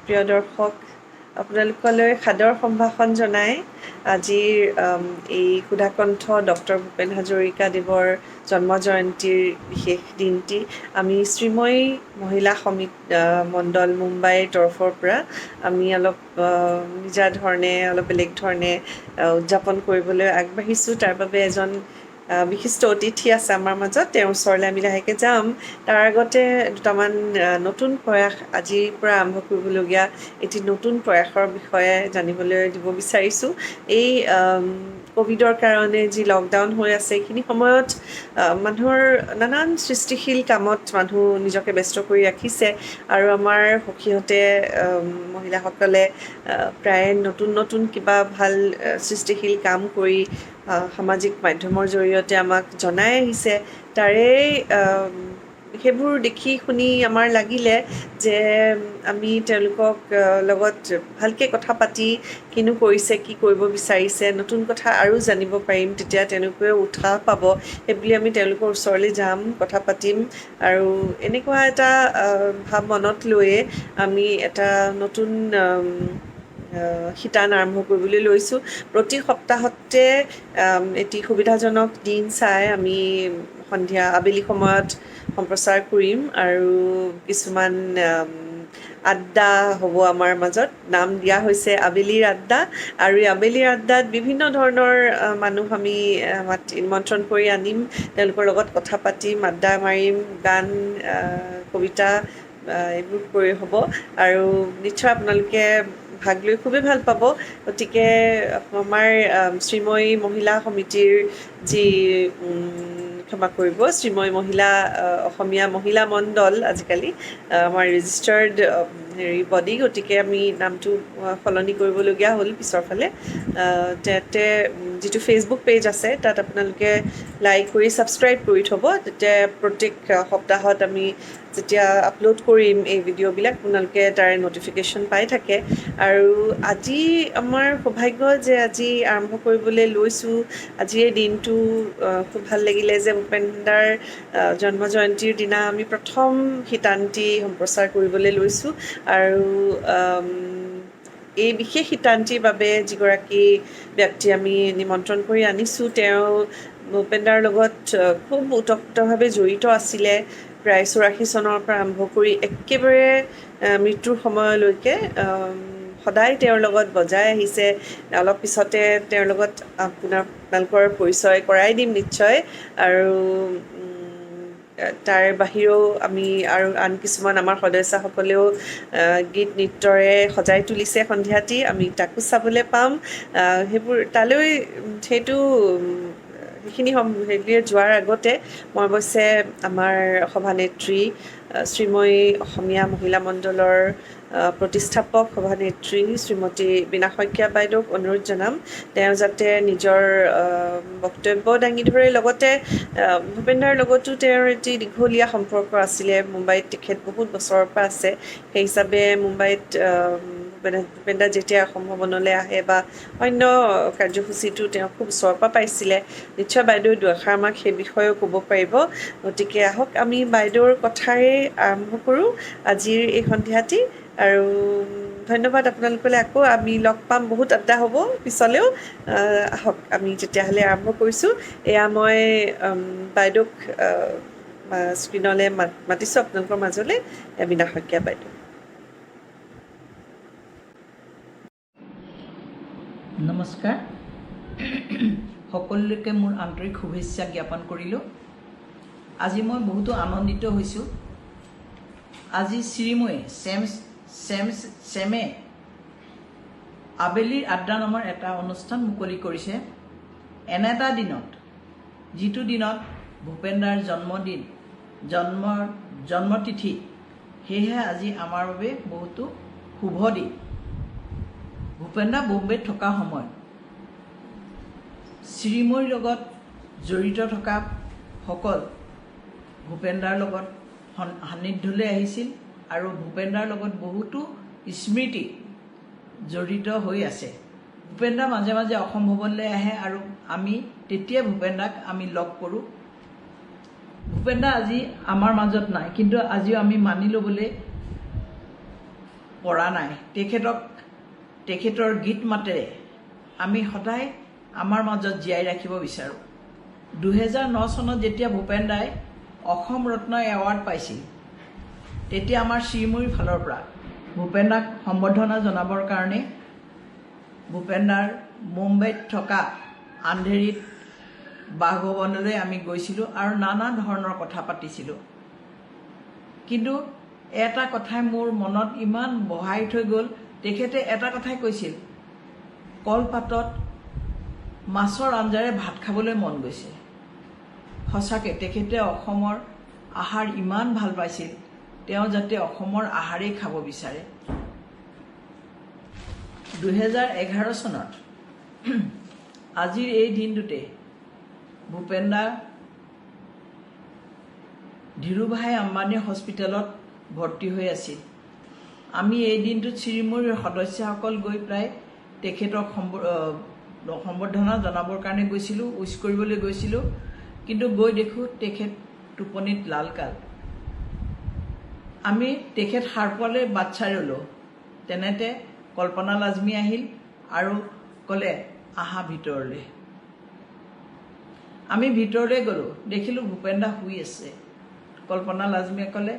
প্ৰিয় দৰ্শক, আপোনালোকলৈ সাদৰ সম্ভাষণ জনাই আজিৰ এই সুধাকণ্ঠ ডক্টৰ ভূপেন হাজৰিকাদেৱৰ জন্ম জয়ন্তীৰ বিশেষ দিনটি আমি শ্ৰীময়ী মহিলা মণ্ডল মুম্বাইৰ তৰফৰ পৰা আমি অলপ নিজা ধৰণে অলপ বেলেগ ধৰণে উদযাপন কৰিবলৈ আগবাঢ়িছোঁ। তাৰ বাবে এজন বিশিষ্ট অতিথি আছে আমাৰ মাজত, তেওঁৰ ওচৰলৈ আমি লাহেকৈ যাম। তাৰ আগতে দুটামান নতুন প্ৰয়াস আজিৰ পৰা আৰম্ভ কৰিবলগীয়া এটি নতুন প্ৰয়াসৰ বিষয়ে জানিবলৈ দিব বিচাৰিছোঁ। এই ক'ভিডৰ কাৰণে যি লকডাউন হৈ আছে, এইখিনি সময়ত মানুহৰ নানান সৃষ্টিশীল কামত মানুহ নিজকে ব্যস্ত কৰি ৰাখিছে আৰু আমাৰ সখীহঁতে মহিলাসকলে প্ৰায় নতুন কিবা ভাল সৃষ্টিশীল কাম কৰি সামাজিক মাধ্যমৰ জৰিয়তে আমাক জনাই আহিছে। তাৰেই সেইবোৰ দেখি শুনি আমাৰ লাগিলে যে আমি তেওঁলোকক লগত ভালকৈ কথা পাতি কিনো কৰিছে, কি কৰিব বিচাৰিছে, নতুন কথা আৰু জানিব পাৰিম, তেতিয়া তেওঁলোকেও উৎসাহ পাব। সেইবুলি আমি তেওঁলোকৰ ওচৰলৈ যাম, কথা পাতিম আৰু এনেকুৱা এটা ভাৱ মনত লৈয়ে আমি এটা নতুন শিতান আৰম্ভ কৰিবলৈ লৈছোঁ। প্ৰতি সপ্তাহতে এটি সুবিধাজনক দিন চাই আমি সন্ধিয়া আবেলি সময়ত সম্প্ৰচাৰ কৰিম আৰু কিছুমান আড্ডা হ'ব আমাৰ মাজত। নাম দিয়া হৈছে আবেলিৰ আড্ডা, আৰু এই আবেলিৰ আড্ডাত বিভিন্ন ধৰণৰ মানুহ আমি নিমন্ত্ৰণ কৰি আনিম, তেওঁলোকৰ লগত কথা পাতিম, আড্ডা মাৰিম, গান কবিতা এইবোৰ কৰি হ'ব আৰু নিশ্চয় আপোনালোকে ভাগ লৈ খুবেই ভাল পাব। গতিকে আমাৰ শ্ৰীময়ী মহিলা সমিতিৰ যি ক্ষমা কৰিব, শ্ৰীময়ী মহিলা অসমীয়া মহিলা মণ্ডল আজিকালি আমাৰ ৰেজিষ্টাৰ্ড বডি, গতিকে আমি নামটো সলনি কৰিবলগীয়া হ'ল পিছৰ ফালে। তাতে যিটো ফেচবুক পেজ আছে তাত আপোনালোকে লাইক কৰি ছাবস্ক্ৰাইব কৰি থ'ব, তেতিয়া প্ৰত্যেক সপ্তাহত আমি যেতিয়া আপলোড কৰিম এই ভিডিঅ'বিলাক আপোনালোকে তাৰে ন'টিফিকেশ্যন পাই থাকে। আৰু আজি আমাৰ সৌভাগ্য যে আজি আৰম্ভ কৰিবলৈ লৈছোঁ। আজি এই দিনটো খুব ভাল লাগিলে যে ভূপেনদাৰ জন্ম জয়ন্তীৰ দিনা আমি প্ৰথম শিতানটি সম্প্ৰচাৰ কৰিবলৈ লৈছোঁ আৰু এই বিশেষ শিতানটিৰ বাবে যিগৰাকী ব্যক্তি আমি নিমন্ত্ৰণ কৰি আনিছোঁ, তেওঁ ভূপেনদাৰ লগত খুব ওতঃপ্ৰোতভাৱে জড়িত আছিলে। প্ৰায় 84 চনৰ পৰা আৰম্ভ কৰি একেবাৰে মৃত্যুৰ সময়লৈকে সদায় তেওঁৰ লগত বজাই আহিছে। অলপ পিছতে তেওঁৰ লগত আপোনালোকৰ পৰিচয় কৰাই দিম নিশ্চয়। আৰু তাৰ বাহিৰেও আমি আৰু আন কিছুমান আমাৰ সদস্যসকলেও গীত নৃত্যৰে সজাই তুলিছে সন্ধিয়াটি, আমি তাকো চাবলৈ পাম। সেইখিনি যোৱাৰ আগতে মই অৱশ্যে আমাৰ সভানেত্ৰী শ্ৰীময়ী অসমীয়া মহিলা মণ্ডলৰ প্ৰতিষ্ঠাপক সভানেত্ৰী শ্ৰীমতী বীণা শইকীয়া বাইদেউক অনুৰোধ জনাম, তেওঁ যাতে নিজৰ বক্তব্য দাঙি ধৰে। লগতে ভূপেনদাৰ লগতো তেওঁৰ এটি দীঘলীয়া সম্পৰ্ক আছিলে। মুম্বাইত তেখেত বহুত বছৰৰ পৰা আছে, সেই হিচাপে মুম্বাইত ভূপেনদা যেতিয়া অসম ভৱনলৈ আহে বা অন্য কাৰ্যসূচীটো তেওঁ খুব ওচৰৰ পৰা পাইছিলে। নিশ্চয় বাইদেউ দুআষাৰ আমাক সেই বিষয়েও ক'ব পাৰিব। গতিকে আহক আমি বাইদেউৰ কথাৰে আৰম্ভ কৰোঁ আজিৰ এই সন্ধিয়াটি। আৰু ধন্যবাদ আপোনালোকলৈ। আকৌ আমি লগ পাম, বহুত আড্ডা হ'ব পিছলৈও। আহক আমি তেতিয়াহ'লে আৰম্ভ কৰিছোঁ। এয়া মই বাইদেউক স্ক্ৰীণলৈ মাতিছোঁ আপোনালোকৰ মাজলৈ, বীণা শইকীয়া বাইদেউ। নমস্কাৰ, সকলোকে মোৰ আন্তৰিক শুভেচ্ছা জ্ঞাপন কৰিলোঁ। আজি মই বহুতো আনন্দিত হৈছোঁ। আজি শ্ৰীময়ী ছেমে আবেলিৰ আড্ডা নামৰ এটা অনুষ্ঠান মুকলি কৰিছে। এনে এটা দিনত, যিটো দিনত ভূপেনদাৰ জন্মতিথি, সেয়েহে আজি আমাৰ বাবে বহুতো শুভ দিন। ভূপেনদা বম্বেত থকা সময়ত শ্ৰীময়ীৰ লগত জড়িত থকা সকল ভূপেনদাৰ লগত সান্নিধ্যলৈ আহিছিল আৰু ভূপেনদাৰ লগত বহুতো স্মৃতি জড়িত হৈ আছে। ভূপেনদা মাজে মাজে অসম ভৱনলৈ আহে আৰু আমি তেতিয়া ভূপেনদাক আমি লগ কৰোঁ। ভূপেনদা আজি আমাৰ মাজত নাই, কিন্তু আজিও আমি মানি ল'বলৈ পৰা নাই। তেখেতৰ গীত মাতেৰে আমি সদায় আমাৰ মাজত জীয়াই ৰাখিব বিচাৰোঁ। 2009 চনত যেতিয়া ভূপেন দাই অসম ৰত্ন এৱাৰ্ড পাইছিল, তেতিয়া আমাৰ শ্ৰীমুৰীৰ ফালৰ পৰা ভূপেন দাক সম্বৰ্ধনা জনাবৰ কাৰণে ভূপেন দাৰ মুম্বাইত থকা আন্ধেৰীত বাসভৱনলৈ আমি গৈছিলোঁ আৰু নানা ধৰণৰ কথা পাতিছিলোঁ। কিন্তু এটা কথাই মোৰ মনত ইমান বহাই থৈ গ'ল। তেখেতে এটা কথাই কৈছিল, কলপাতত মাছৰ আঞ্জাৰে ভাত খাবলৈ মন গৈছে। সঁচাকৈ তেখেতে অসমৰ আহাৰ ইমান ভাল পাইছিল, তেওঁ যাতে অসমৰ আহাৰেই খাব বিচাৰে। 2011 চনত আজিৰ এই দিনটোতে ভূপেন দা ধীৰুভাই আম্বানী হস্পিটেলত ভৰ্তি হৈ আছিল। আমি এই দিনটোত শ্ৰীমুৰীৰ সদস্যসকল গৈ প্ৰায় তেখেতক সম্বৰ্ধনা জনাবৰ কাৰণে গৈছিলোঁ, উইচ কৰিবলৈ গৈছিলোঁ। কিন্তু গৈ দেখোঁ তেখেত টোপনিত লালকাল। আমি তেখেত সাৰ পোৱালৈ বাট চাই ৰ'লোঁ। তেনেতে কল্পনা লাজমী আহিল আৰু ক'লে, আহা ভিতৰলৈ। আমি ভিতৰলৈ গ'লোঁ, দেখিলোঁ ভূপেন দা শুই আছে। কল্পনা লাজমীয়ে ক'লে,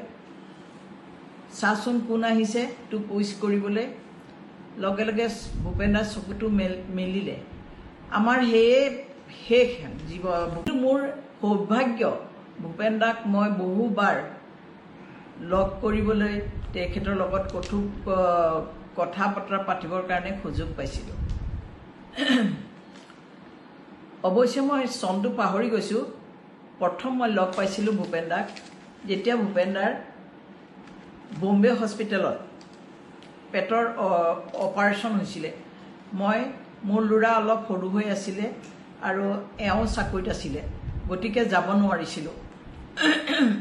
চাচোন কোন আহিছে তোক উইচ কৰিবলৈ। লগে লগে ভূপেন দাৰ চকুটো মেলিলে। আমাৰ সেয়ে শেষ মোৰ সৌভাগ্য, ভূপেন দাক মই বহুবাৰ লগ কৰিবলৈ, তেখেতৰ লগত কথা বতৰা পাতিবৰ কাৰণে সুযোগ পাইছিলোঁ। অৱশ্যে মই চনটো পাহৰি গৈছোঁ। প্ৰথম মই লগ পাইছিলোঁ ভূপেন দাক যেতিয়া ভূপেন দাৰ বম্বে হস্পিটেলত পেটৰ অপাৰেশ্যন হৈছিলে। মোৰ ল'ৰা অলপ সৰু হৈ আছিলে আৰু এওঁ চাকৰিত আছিলে, গতিকে যাব নোৱাৰিছিলোঁ।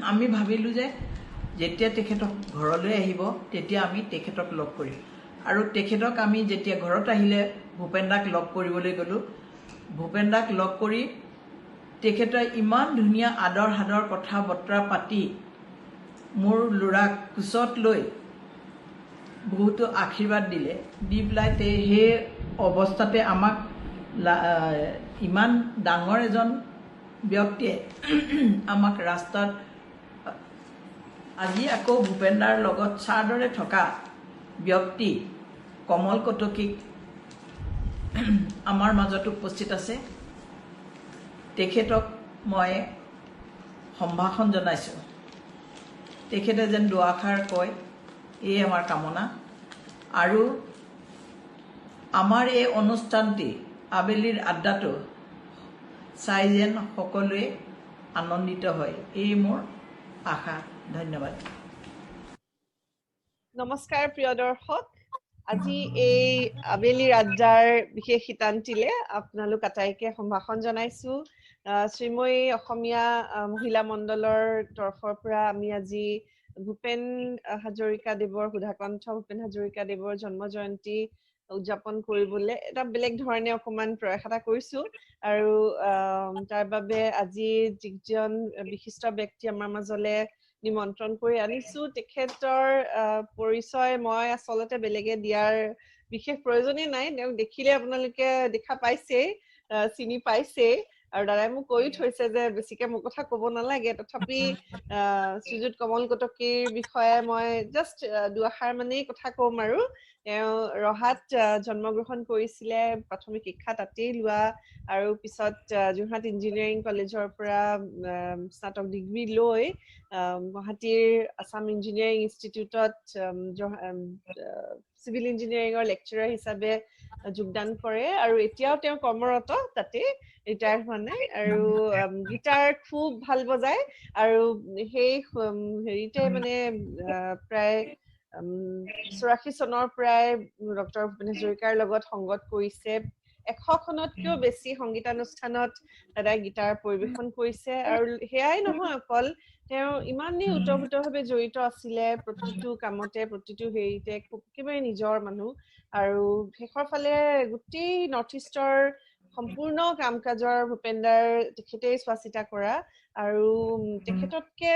আমি ভাবিলোঁ যে যেতিয়া তেখেতক ঘৰলৈ আহিব তেতিয়া আমি তেখেতক লগ কৰিম। আৰু তেখেতক আমি যেতিয়া ঘৰত আহিলে ভূপেন দাক লগ কৰিবলৈ গ'লোঁ। ভূপেন দাক লগ কৰি তেখেতে ইমান ধুনীয়া আদৰ সাদৰ কথা বতৰা পাতি মোৰ ল'ৰাক কোচত লৈ বহুতো আশীৰ্বাদ দিলে। দি পেলাই সেই অৱস্থাতে আমাক ইমান ডাঙৰ এজন ব্যক্তিয়ে আমাক ৰাস্তাত আজি আকৌ ভূপেন দাৰ লগত চাৰ দৰে থকা ব্যক্তি কমল কটকীক আমাৰ মাজত উপস্থিত আছে। তেখেতক মই সম্ভাষণ জনাইছোঁ। তেখেতে যেন দুআষাৰ কয়, এই আমাৰ কামনা। আৰু আমাৰ এই অনুষ্ঠানটি আবেলিৰ আড্ডাটো চাই যেন সকলোৱে আনন্দিত হয়, এই মোৰ আশা। ধন্যবাদ। নমস্কাৰ প্ৰিয় দৰ্শক, আজি এই আবেলিৰ আড্ডাৰ বিশেষ শিতানটিলে আপোনালোক আটাইকে সম্ভাষণ জনাইছোঁ। শ্ৰীময়ী অসমীয়া মহিলা মণ্ডলৰ তৰফৰ পৰা আমি আজি ভূপেন হাজৰিকাদেৱৰ সুধাকণ্ঠ ভূপেন হাজৰিকাদেৱৰ জন্ম জয়ন্তী উদযাপন কৰিবলৈ এটা বেলেগ ধৰণে অকণমান প্ৰয়াস এটা কৰিছোঁ। আৰু তাৰ বাবে আজি যিজন বিশিষ্ট ব্যক্তি আমাৰ মাজলৈ নিমন্ত্ৰণ কৰি আনিছোঁ, তেখেতৰ পৰিচয় মই আচলতে বেলেগে দিয়াৰ বিশেষ প্ৰয়োজনেই নাই। তেওঁক দেখিলে আপোনালোকে দেখা পাইছেই, চিনি পাইছেই। আৰু দাদাই মোক কৈ থৈছে যে বেছিকে মোৰ কথা ক'ব নালাগে। তথাপি শ্ৰীযুত কমল কটকীৰ বিষয়ে মই জাষ্ট দুআষাৰ মানেই কথা ক'ম। আৰু তেওঁ ৰহাত জন্মগ্ৰহণ কৰিছিলে, প্ৰাথমিক শিক্ষা তাতেই লোৱা, আৰু পিছত যোৰহাট ইঞ্জিনিয়াৰিং কলেজৰ পৰা স্নাতক ডিগ্ৰী লৈ গুৱাহাটীৰ আছাম ইঞ্জিনিয়াৰিং ইনষ্টিটিউটত চিভিল ইঞ্জিনিয়াৰিঙৰ লেকচাৰাৰ হিচাপে যোগদান কৰে। আৰু এতিয়াও তেওঁ কৰ্মৰত, তাতে ৰিটায়াৰ হোৱা নাই। আৰু গীটাৰ খুব ভাল বজায়। আৰু সেই হেৰিতে মানে প্ৰায় 84 চনৰ পৰাই ডক্টৰ ভূপেন হাজৰিকাৰ লগত সংগত কৰিছে। 100খনতকৈও বেছি সংগীতানুষ্ঠানত দাদাই গীটাৰ পৰিৱেশন কৰিছে। আৰু সেয়াই নহয় অকল, তেওঁ ইমানেই ওতঃপ্ৰোতভাৱে জড়িত আছিলে প্ৰতিটো কামতে, প্ৰতিটো হেৰিতে, একেবাৰে নিজৰ মানুহ। আৰু শেষৰ ফালে গোটেই নৰ্থ ইষ্টৰ সম্পূৰ্ণ কাম কাজৰ ভূপেন দাৰ তেখেতেই চোৱা চিতা কৰা। আৰু তেখেততকে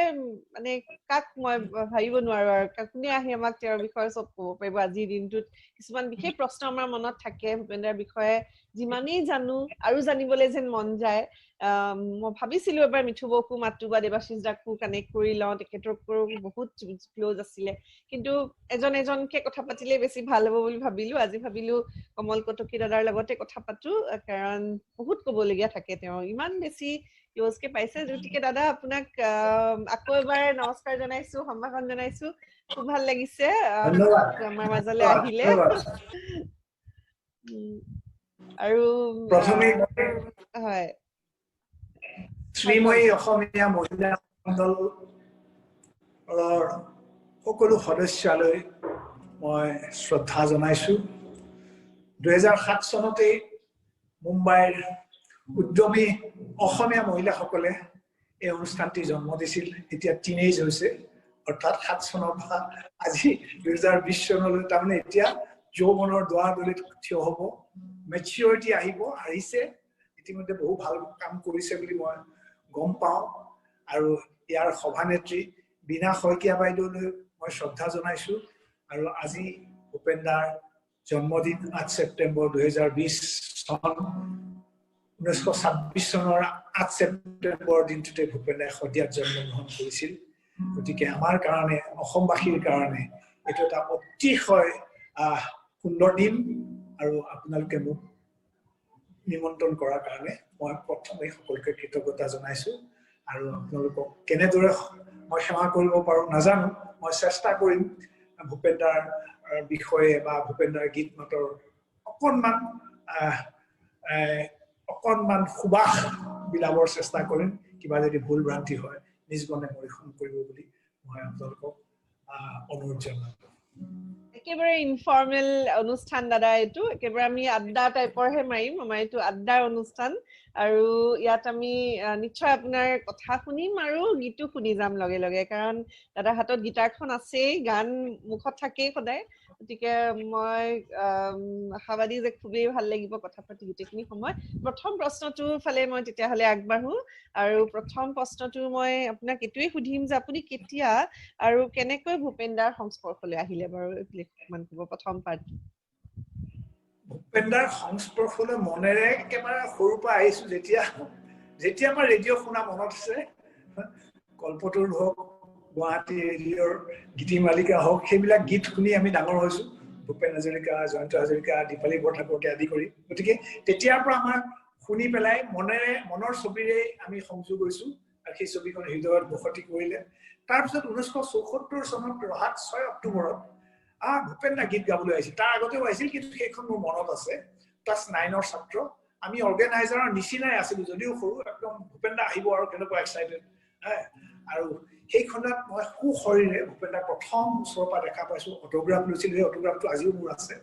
মানে কাক মই ভাবিব নোৱাৰো আৰু কোনে আহি আমাক তেওঁৰ বিষয়ে চব ক'ব পাৰিব আজিৰ দিনটোত কিছুমান বিশেষ প্ৰশ্ন আমাৰ মনত থাকে ভূপেন্দাৰ বিষয়ে যিমানেই জানো আৰু জানিবলৈ যেন মন যায় মই ভাবিছিলো এবাৰ মিঠুবকো মাতো বা দেৱাশিস দাকো কানেক্ট কৰি লওঁ তেখেতকো বহুত ক্লোজ আছিলে কিন্তু এজনকে কথা পাতিলে বেছি ভাল হ'ব বুলি ভাবিলো আজি ভাবিলো কমল কটকী দাদাৰ লগতে কথা পাতো কাৰণ বহুত ক'বলগীয়া থাকে তেওঁ ইমান বেছি ক্লোজকে পাইছে গতিকে দাদা আপোনাক আকৌ এবাৰ নমস্কাৰ জনাইছো সম্ভাষণ জনাইছো খুব ভাল লাগিছে ধন্যবাদ আমাৰ মাজলৈ আহিলে ধন্যবাদ আৰু প্ৰথমে হয় শ্ৰীময়ী অসমীয়া মহিলা মণ্ডলৰ সকলো সদস্যলৈ মই শ্ৰদ্ধা জনাইছো 2007 চনতেই মুম্বাইৰ উদ্যমী অসমীয়া মহিলাসকলে এই অনুষ্ঠানটি জন্ম দিছিল এতিয়া টিনেজ হৈছে অৰ্থাৎ 7 চনৰ পৰা আজি 2020 চনলৈ তাৰমানে এতিয়া যৌৱনৰ দুৱাৰদলিত থিয় হ'ব মেচিউৰিটি আহিছে ইতিমধ্যে বহু ভাল কাম কৰিছে বুলি মই গম পাওঁ আৰু ইয়াৰ সভানেত্ৰী বিনা শইকীয়া বাইদেউলৈ মই শ্ৰদ্ধা জনাইছো আৰু আজি ভূপেন্দাৰ জন্মদিন 8 ছেপ্টেম্বৰ 2020 চন 1926 চনৰ 8 ছেপ্টেম্বৰ দিনটোতে ভূপেন্দাই শদিয়াত জন্মগ্ৰহণ কৰিছিল গতিকে আমাৰ কাৰণে অসমবাসীৰ কাৰণে এইটো এটা অতিশয় সুন্দৰ দিন আৰু আপোনালোকে মোক নিমন্ত্ৰণ কৰাৰ কাৰণে মই প্ৰথমে সকলোকে কৃতজ্ঞতা জনাইছো আৰু আপোনালোকক কেনেদৰে মই সেৱা কৰিব পাৰো নাজানো মই চেষ্টা কৰিম ভূপেন্দাৰ বিষয়ে বা ভূপেন্দাৰ গীত মাতৰ অকণমান সুবাস বিলাবৰ চেষ্টা কৰিম কিবা যদি ভুল ভ্ৰান্তি হয় নিজ মনে পৰীক্ষণ কৰিব বুলি মই আপোনালোকক অনুৰোধ জনাইছো একেবাৰে ইনফৰ্মেল অনুষ্ঠান দাদা এইটো একেবাৰে আমি আড্ডা টাইপৰহে মাৰিম আমাৰ এইটো আড্ডাৰ অনুষ্ঠান আৰু ইয়াত আমি নিশ্চয় আপোনাৰ কথা শুনিম আৰু গীতো শুনি যাম লগে লগে কাৰণ দাদাৰ হাতত গিটাৰখন আছেই গান মুখত থাকেই সদায় গতিকে মই আশাবাদী যে খুবেই ভাল লাগিব কথা পাতি গোটেইখিনি সময় প্ৰথম প্ৰশ্নটোৰ ফালে মই তেতিয়াহ'লে আগবাঢ়ো আৰু প্ৰথম প্ৰশ্নটো মই আপোনাক এইটোৱে সুধিম যে আপুনি কেতিয়া আৰু কেনেকৈ ভূপেন্দাৰ সংস্পৰ্শলৈ আহিলে বাৰু মান ক'ব প্ৰথম পাৰ্ট ভূপেন্দাৰ সংস্পৰ্শলৈ মনেৰে একেবাৰে সৰুৰ পৰা আহিছো যেতিয়া মই ৰেডিঅ' শুনা মনত আছে কল্পতৰু হওক গুৱাহাটী ৰেডিঅ'ৰ গীতি মালিকা হওক সেইবিলাক গীত শুনি আমি ডাঙৰ হৈছো ভূপেন হাজৰিকা জয়ন্ত হাজৰিকা দীপালী বৰঠাকুৰকে আদি কৰি গতিকে তেতিয়াৰ পৰা আমাৰ শুনি পেলাই মনৰ ছবিৰে আমি সংযোগ হৈছো আৰু সেই ছবিখন হৃদয়ত বসতি কৰিলে তাৰপিছত 1974 চনত ৰহাত 6 অক্টোবৰত ভূপেন্দা গীত গাবলৈ আহিছিল তাৰ আগতেও আহিছিল কিন্তু সেইখন মোৰ মনত আছে ক্লাছ 9ৰ ছাত্ৰ আমি অৰ্গেনাইজাৰৰ নিচিনাই আছিলো যদিও সৰু একদম ভূপেন্দা আহিব আৰু কেনেকুৱা এক্সাইটেড আৰু সেইখনত মই সুশৰীৰে ভূপেন্দাক প্ৰথম ওচৰৰ পৰা দেখা পাইছো অটোগ্ৰাফ লৈছিল সেই অটোগ্ৰাফটো আজিও মোৰ আছে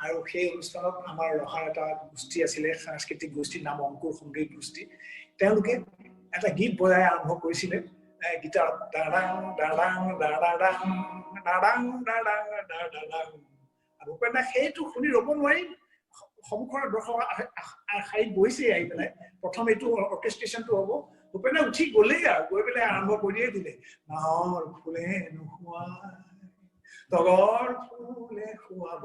আৰু সেই অনুষ্ঠানত আমাৰ ৰহাৰ এটা গোষ্ঠী আছিলে সাংস্কৃতিক গোষ্ঠীৰ নাম অংকুৰ সংগীত গোষ্ঠী তেওঁলোকে এটা গীত বজাই আৰম্ভ কৰিছিলে গীটাৰত ভূপেন্দা সেইটো শুনি ৰ'ব নোৱাৰি সন্মুখৰ দৰ্শক শাৰীত বহিছে আহি পেলাই প্ৰথম এইটো অৰ্কেষ্ট্ৰেশ্যনটো হ'ব ভূপেন্দা উঠি গ'লেই আৰু গৈ পেলাই আৰম্ভ কৰিয়ে দিলে নাহৰ ফুলে নুশুৱাই তগৰ ফুলে শুৱাব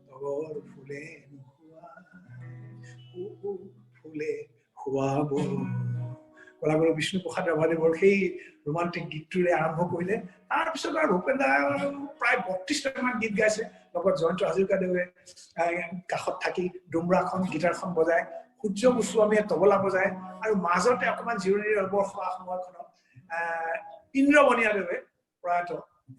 তগৰ ফুলে নুশুৱাই ফুলে শুৱাব কলাগুৰু বিষ্ণুপ্ৰসাদ ৰাভাদেৱৰ সেই ৰোমান্টিক গীতটোৰে আৰম্ভ কৰিলে তাৰপিছত আৰু ভূপেন্দা প্ৰায় 32টামান গীত গাইছে লগত জয়ন্ত হাজৰিকাদেৱে কাষত থাকি ডুমৰাখন গীটাৰখন বজায় সূৰ্য গোস্বামীয়ে তবলা বজায় আৰু মাজতে অকণমান জিৰণি ল'বৰ সময়খনত ইন্দ্ৰমণিয়াদেৱে প্ৰয়াত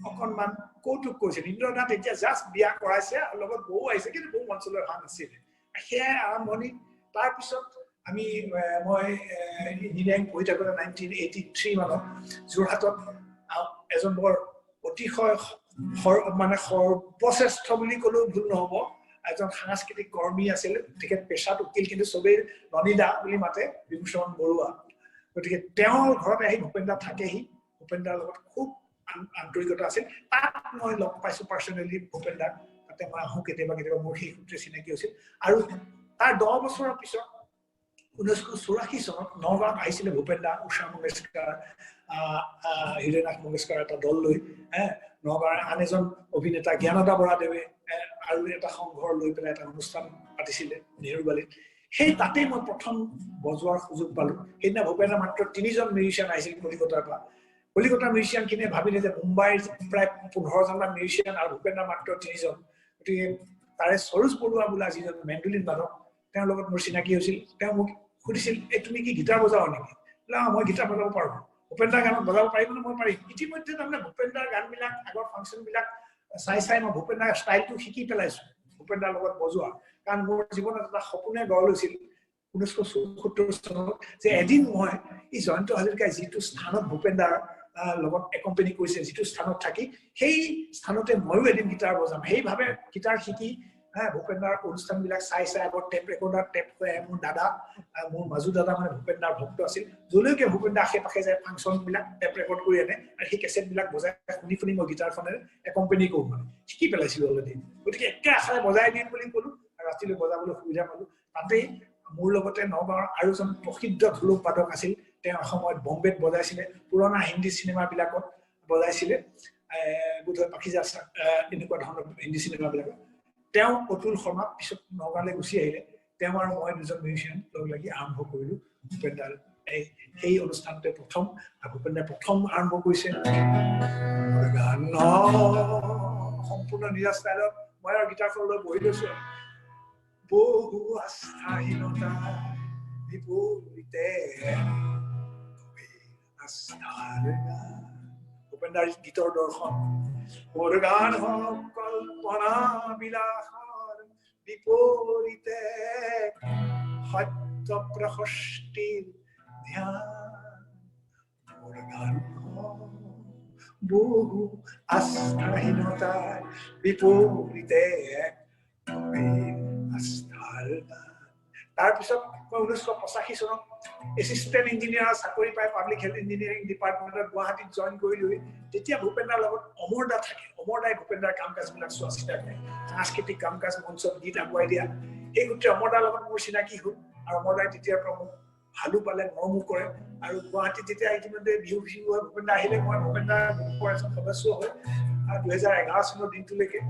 অকণমান কৌতুক কৰিছিল ইন্দ্ৰনাথ এতিয়া জাষ্ট বিয়া কৰাইছে আৰু লগত বৌ আহিছে কিন্তু বৌ অঞ্চলৰ অহা নাছিলে সেয়াই আৰম্ভণি তাৰপিছত আমি মই ইঞ্জিনিয়াৰিং পঢ়ি থাকোঁতে 1983 মানত যোৰহাটত এজন বৰ অতিশয় মানে সৰ্বশ্ৰেষ্ঠ বুলি ক'লেও ভুল নহ'ব এজন সাংস্কৃতিক কৰ্মী আছিল তেখেত পেছাত উকিল কিন্তু চবেই ৰণীদা বুলি মাতে বিভূষণ বৰুৱা গতিকে তেওঁৰ ঘৰত আহি ভূপেন্দা থাকেহি ভূপেন্দাৰ লগত খুব আন্তৰিকতা আছিল তাত মই লগ পাইছো পাৰ্চনেলি ভূপেন্দাক তাতে মই আহোঁ কেতিয়াবা মোৰ সেই সূত্ৰে চিনাকি হৈছিল আৰু তাৰ 10 বছৰৰ পিছত 1984 চনত নগাঁৱত আহিছিলে ভূপেন দা, উষা মংগেশকাৰ, হীৰেনাথ মংগেশকাৰ এটা দল লৈ নগাঁৱৰ আন এজন অভিনেতা জ্ঞানদা বৰাদেৱে আৰু এটা সংঘৰ লৈ পেলাই এটা অনুষ্ঠান পাতিছিলে নেহৰুবালিত। সেই তাতেই মই প্ৰথম বজোৱাৰ সুযোগ পালো। সেইদিনা ভূপেনৰ মাত্ৰ 3জন মিউজিচিয়ান আহিছিল কলিকতাৰ পৰা। কলিকতাৰ মিউজিচিয়ানখিনিয়ে ভাবিলে যে মুম্বাইৰ প্ৰায় 15জনমান মিউজিচিয়ান আৰু ভূপেনৰ মাত্ৰ 3জন, গতিকে তাৰে সৰোজ বৰুৱা বোলা যিজন মেণ্ডলিন বাদক, তেওঁৰ লগত মোৰ চিনাকি হৈছিল। তেওঁ মোক সুধিছিল, তুমি কি গীটাৰ বজাও নেকি? মই গীটাৰ বজাব পাৰো। ভূপেন দাৰ গানত বজাব পাৰিব নে? মই পাৰিম। ইতিমধ্যে তাৰমানে ভূপেন দাৰ গানবিলাক, আগৰ ফাংচনবিলাক চাই মই ভূপেন দাৰ ষ্টাইলটো শিকি পেলাইছো, ভূপেন দাৰ লগত বজোৱা। কাৰণ মোৰ জীৱনত এটা সপোনে গঢ় লৈছিল 1974 চনত যে এদিন মই এই জয়ন্ত হাজৰিকাই যিটো স্থানত ভূপেন দাৰ লগত একম্পেনি কৰিছে, যিটো স্থানত থাকি, সেই স্থানতে ময়ো এদিন গীটাৰ বজাম। সেইভাৱে গীটাৰ শিকি ভূপেন দাৰ অনুষ্ঠানবিলাক চাই আগৰ টেপ ৰেকৰ্ডাৰ টেপ হৈ মোৰ দাদা, মোৰ মাজু দাদা মানে ভূপেন দাৰ ভক্ত আছিল। যলৈকে ভূপেন দা আশে পাশে যায় ফাংচনবিলাক টেপ ৰেকৰ্ড কৰি আনে আৰু সেই কেছেটবিলাক বজাই শুনি মই গীটাৰখনেৰে একম্পেনি কৰোঁ, মানে শিকি পেলাইছিলোঁ অলৰেডি। গতিকে একে আশাৰে বজাই দিম বুলি ক'লো আৰু ৰাতিলৈ বজাবলৈ সুবিধা পালো। তাতেই মোৰ লগতে নগাঁৱৰ আৰু এজন প্ৰসিদ্ধ ঢোলক বাদক আছিল। তেওঁ এসময়ত বম্বেত বজাইছিলে, পুৰণা হিন্দী চিনেমাবিলাকত বজাইছিলে, বোধহয় পাখিজাস্তা এনেকুৱা ধৰণৰ হিন্দী চিনেমাবিলাকত। তেওঁ অতুল শৰ্মা পিছত নগাঁৱলৈ গুচি আহিলে। তেওঁ আৰু মই 2জন মিউজিচিয়ান লগ লাগি আৰম্ভ কৰিলো ভূপেন দাৰ সেই অনুষ্ঠানতে ভূপেন দাই প্ৰথম আৰম্ভ কৰিছে গান সম্পূৰ্ণ নিজা ষ্টাইলত। মই আৰু গীটাৰখন লৈ বহি লৈছো। বহু আস্থাহীনতা বিপৰীতে ভূপেন দাৰ গীতৰ দৰ্শন। মোৰ গান হওক কল্পনা বিলাসৰ বিপৰীতে সত্য প্ৰশস্তিৰ ধ্যান। মোৰ গান বহু আস্থাহীনতাৰ বিপৰীতে আস্থাৰ গান। তাৰপিছত মই 1985 চনত এছিষ্টেণ্ট ইঞ্জিনিয়াৰৰ চাকৰি পাই পাব্লিক হেল্থ ইঞ্জিনিয়াৰিং ডিপাৰ্টমেণ্টত গুৱাহাটীত জইন কৰিলো। তেতিয়া ভূপেন দাৰ লগত অমৰ দা থাকে। অমৰ দাই ভূপেন দাৰ কাম কাজবিলাক চোৱা চিতা কৰে, সাংস্কৃতিক কাম কাজ, মঞ্চত গীত আগুৱাই দিয়া। সেই সূত্ৰে অমৰ দাৰ লগত মোৰ চিনাকি হ'ল আৰু অমৰ দাই তেতিয়াৰ পৰা মোক ভালো পালে, মৰমো কৰে। আৰু গুৱাহাটীত যেতিয়া ইতিমধ্যে বিহু হয়, ভূপেন দা আহিলে মই ভূপেন দাৰ গ্ৰুপৰ এজন সদস্য হৈ 2011 চনৰ দিনটোলৈকে,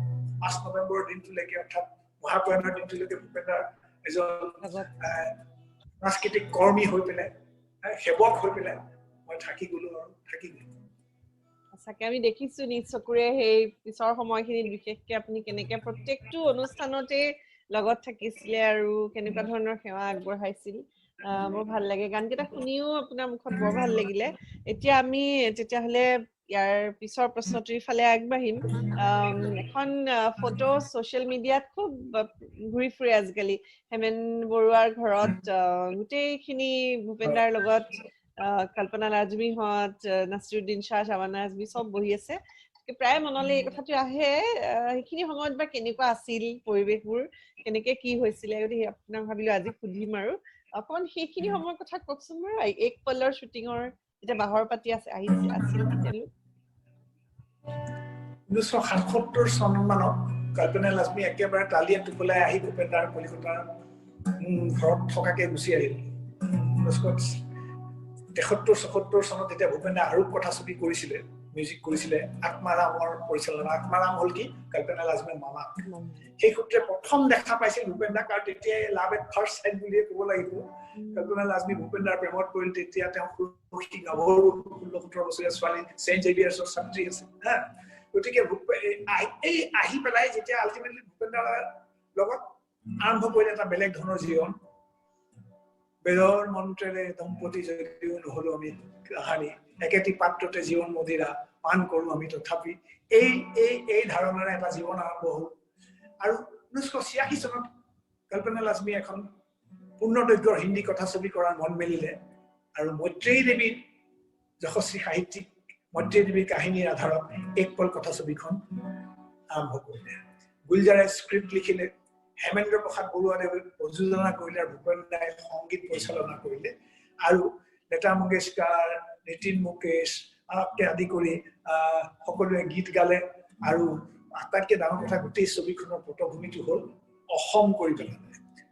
5 নৱেম্বৰৰ দিনটোলৈকে, অৰ্থাৎ মহাপ্ৰয়াণৰ দিনটোলৈকে ভূপেন দাৰ এজন সাংস্কৃতিক কৰ্মী হৈ পেলাই, সেৱক হৈ পেলাই মই থাকি গলো। সঁচাকে আমি দেখিছো নিজ চকুৰে সেই পিছৰ সময়খিনিত, বিশেষকে আপুনি কেনেকে প্ৰত্যেকটো অনুষ্ঠানতে লগত থাকিছিলে আৰু কেনেকুৱা ধৰণৰ সেৱা আগবঢ়াইছিল। বৰ ভাল লাগে গানকেইটা শুনিও, আপোনাৰ মুখত বৰ ভাল লাগিলে। এতিয়া আমি তেতিয়াহ'লে ইয়াৰ পিছৰ প্ৰশ্নটিৰ ফালে আগবাঢ়িম। এখন ফটো ছচিয়েল মিডিয়াত খুব ঘূৰি ফুৰে আজিকালি। হেমেন বৰুৱাৰ ঘৰত গোটেইখিনি ভূপেন দাৰ লগত কল্পনা লাজমীহঁত, নাছিৰুদ্দিন শ্বাহ, শাবানা আজমি চব বহি আছে। প্ৰায় মনলৈ এই কথাটো আহে, সেইখিনি সময়ত বা কেনেকুৱা আছিল পৰিৱেশবোৰ, কেনেকে কি হৈছিলে, গতিকে আপোনাক ভাবিলো আজি সুধিম আৰু অকণমান সেইখিনি সময়ৰ কথা কওকচোন বাৰু। এক পলৰ শ্বুটিঙৰ যেতিয়া বাহৰ পাতি আছিল তেওঁলোক 1977 চনমানত কল্পনা লাজমী একেবাৰে তালিয়ে টোপলাই আহি ভূপেন দাৰ কলিকতাৰ ঘৰত থকাকে গুচি আহিল। 1973-74 চনত যেতিয়া ভূপেন দাই আৰু কথা ছবি কৰিছিলে, মিউজিক কৰিছিলে, আত্মাৰামৰ পৰিচালনা। আত্মাৰাম হ'ল কি কল্পনা লাজমীৰ মামা। সেই সূত্ৰে প্ৰথম দেখা পাইছিল ভূপেন দাক, আৰু তেতিয়াই লাভ এট ফাৰ্ষ্ট চাইট বুলিয়ে ক'ব লাগিব। কল্পনা লাজমী ভূপেন দাৰ প্ৰেমত পৰিল। তেতিয়া তেওঁ 16-17 বছৰীয়া ছোৱালী, চেইণ্ট জেভিয়াৰ্ছৰ ছাত্ৰী আছিল। গতিকে এই আহি পেলাই যেতিয়া আল্টিমেটলি ভূপেন দাৰ লগত আৰম্ভ কৰিলে এটা বেলেগ ধৰণৰ জীৱন। বেদৰ মন্ত্ৰেৰে দম্পতি যদিও নহলো আমি কাহানি, একেটি পাত্ৰতে জীৱন মদিৰা পান কৰো আমি তথাপি, এই ধাৰণাৰে এটা জীৱন আৰম্ভ হ'ল। আৰু 1986 চনত কল্পনা লাজমী এখন পূৰ্ণদৈৰ্ঘ্যৰ হিন্দী কথা ছবি কৰাৰ মন মেলিলে আৰু মৈত্ৰেয়ী দেৱীৰ যশস্বী সাহিত্যিক মৈত্ৰেয়ী দেৱীৰ কাহিনীৰ আধাৰত এক পল কথা ছবিখন আৰম্ভ কৰিলে। গুলজাৰে স্ক্ৰিপ্ট লিখিলে, হেমেন্দ্ৰ প্ৰসাদ বৰুৱাদেৱে প্ৰযোজনা কৰিলে আৰু ভূপেন দাই সংগীত পৰিচালনা কৰিলে। আৰু লতা মংগেশকাৰ, নীতিন মুকেশ আদি কৰি সকলোৱে গীত গালে। আৰু আটাইতকৈ ডাঙৰ কথা, গোটেই ছবিখনৰ পটভূমিটো হ'ল অসম কৰি পেলালে।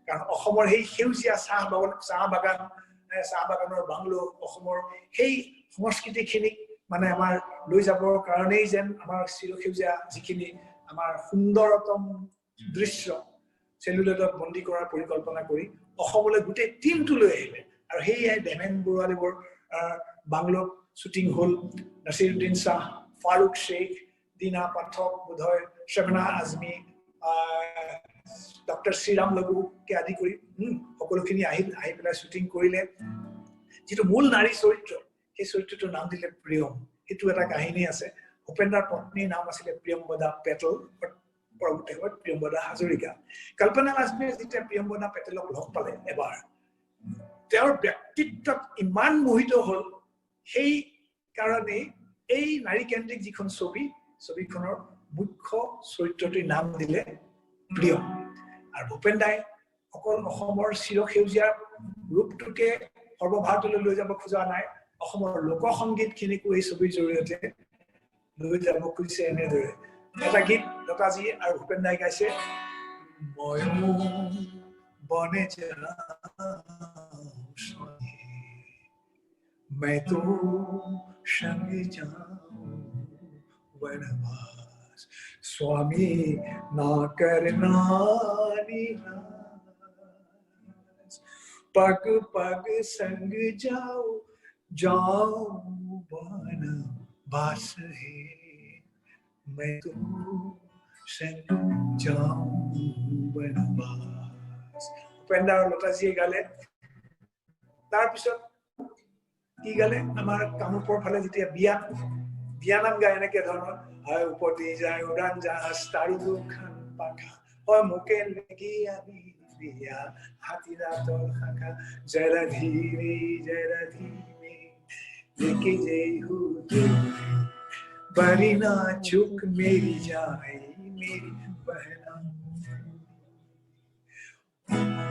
কাৰণ অসমৰ সেই সেউজীয়া চাহ বাগানৰ বাংলো অসমৰ সেই সংস্কৃতিখিনিক মানে আমাৰ লৈ যাবৰ কাৰণেই যেন আমাৰ চিৰসেউজীয়া যিখিনি আমাৰ সুন্দৰতম দৃশ্য চেলুলয়ডত বন্দী কৰাৰ পৰিকল্পনা কৰি অসমলৈ গোটেই টিমটো লৈ আহিলে আৰু সেয়াই দেমেন বৰুৱাদেৱৰ বাংলোত শ্বুটিং হ'ল নাছিৰুদ্দিন শ্বাহ ফাৰুক শ্বেখ দীনা পাঠক বোধয় শবনা আজমি ডক্টৰ শ্ৰীৰাম লগুকে আদি কৰি সকলোখিনি আহি পেলাই শ্বুটিং কৰিলে যিটো মূল নাৰী চৰিত্ৰ সেই চৰিত্ৰটোৰ নাম দিলে প্ৰিয়ম সেইটো এটা কাহিনী আছে ভূপেন্দ্ৰৰ পত্নীৰ নাম আছিলে প্ৰিয়ম্বদা পেটেল পৰৱৰ্তী সময়ত প্ৰিয়ম্বদা হাজৰিকা কল্পনা আজমীয়ে যেতিয়া প্ৰিয়ম্বদা পেটেলক লগ পালে এবাৰ তেওঁৰ ব্যক্তিত্বত ইমান মোহিত হ'ল সেই কাৰণে এই নাৰীকেন্দ্ৰিক যিখন ছবিখনৰ মুখ্য চৰিত্ৰটিৰ নাম দিলে প্ৰিয়ম আৰু ভূপেন্দ্ৰাই অকল অসমৰ চিৰসেউজীয়া ৰূপটোকে সৰ্বভাৰতলৈ লৈ যাব খোজা নাই অসমৰ লোকসংগীতখিনিকো এই ছবিৰ জৰিয়তে লৈ যাব খুজিছে এনেদৰে এটা গীত লতাজী আৰু ভূপেন্দ্ৰাই গাইছে ময়ো বনে मैं तो संग जाऊं वनवास स्वामी ना करना निराश पग पग संग जाऊं वनवास है मैं तो संग जाऊं वनवास ভূপেন্দ্ৰ আৰু লতাজীয়ে গালে তাৰপিছত কি গালে আমাৰ কামৰূপৰ ফালে যেতিয়া বিয়ানাম গায় এনেকে ধৰণৰ হয় উপতি যায় উড়ান জাহাজ তাৰো দুখান পাখা হয় মোকে লাগি আমি বিয়া হাতী ৰাতৰ শাখা জৰা ধীৰে लेके जय हो बड़ी ना चुक मेरी जाए मेरी बहना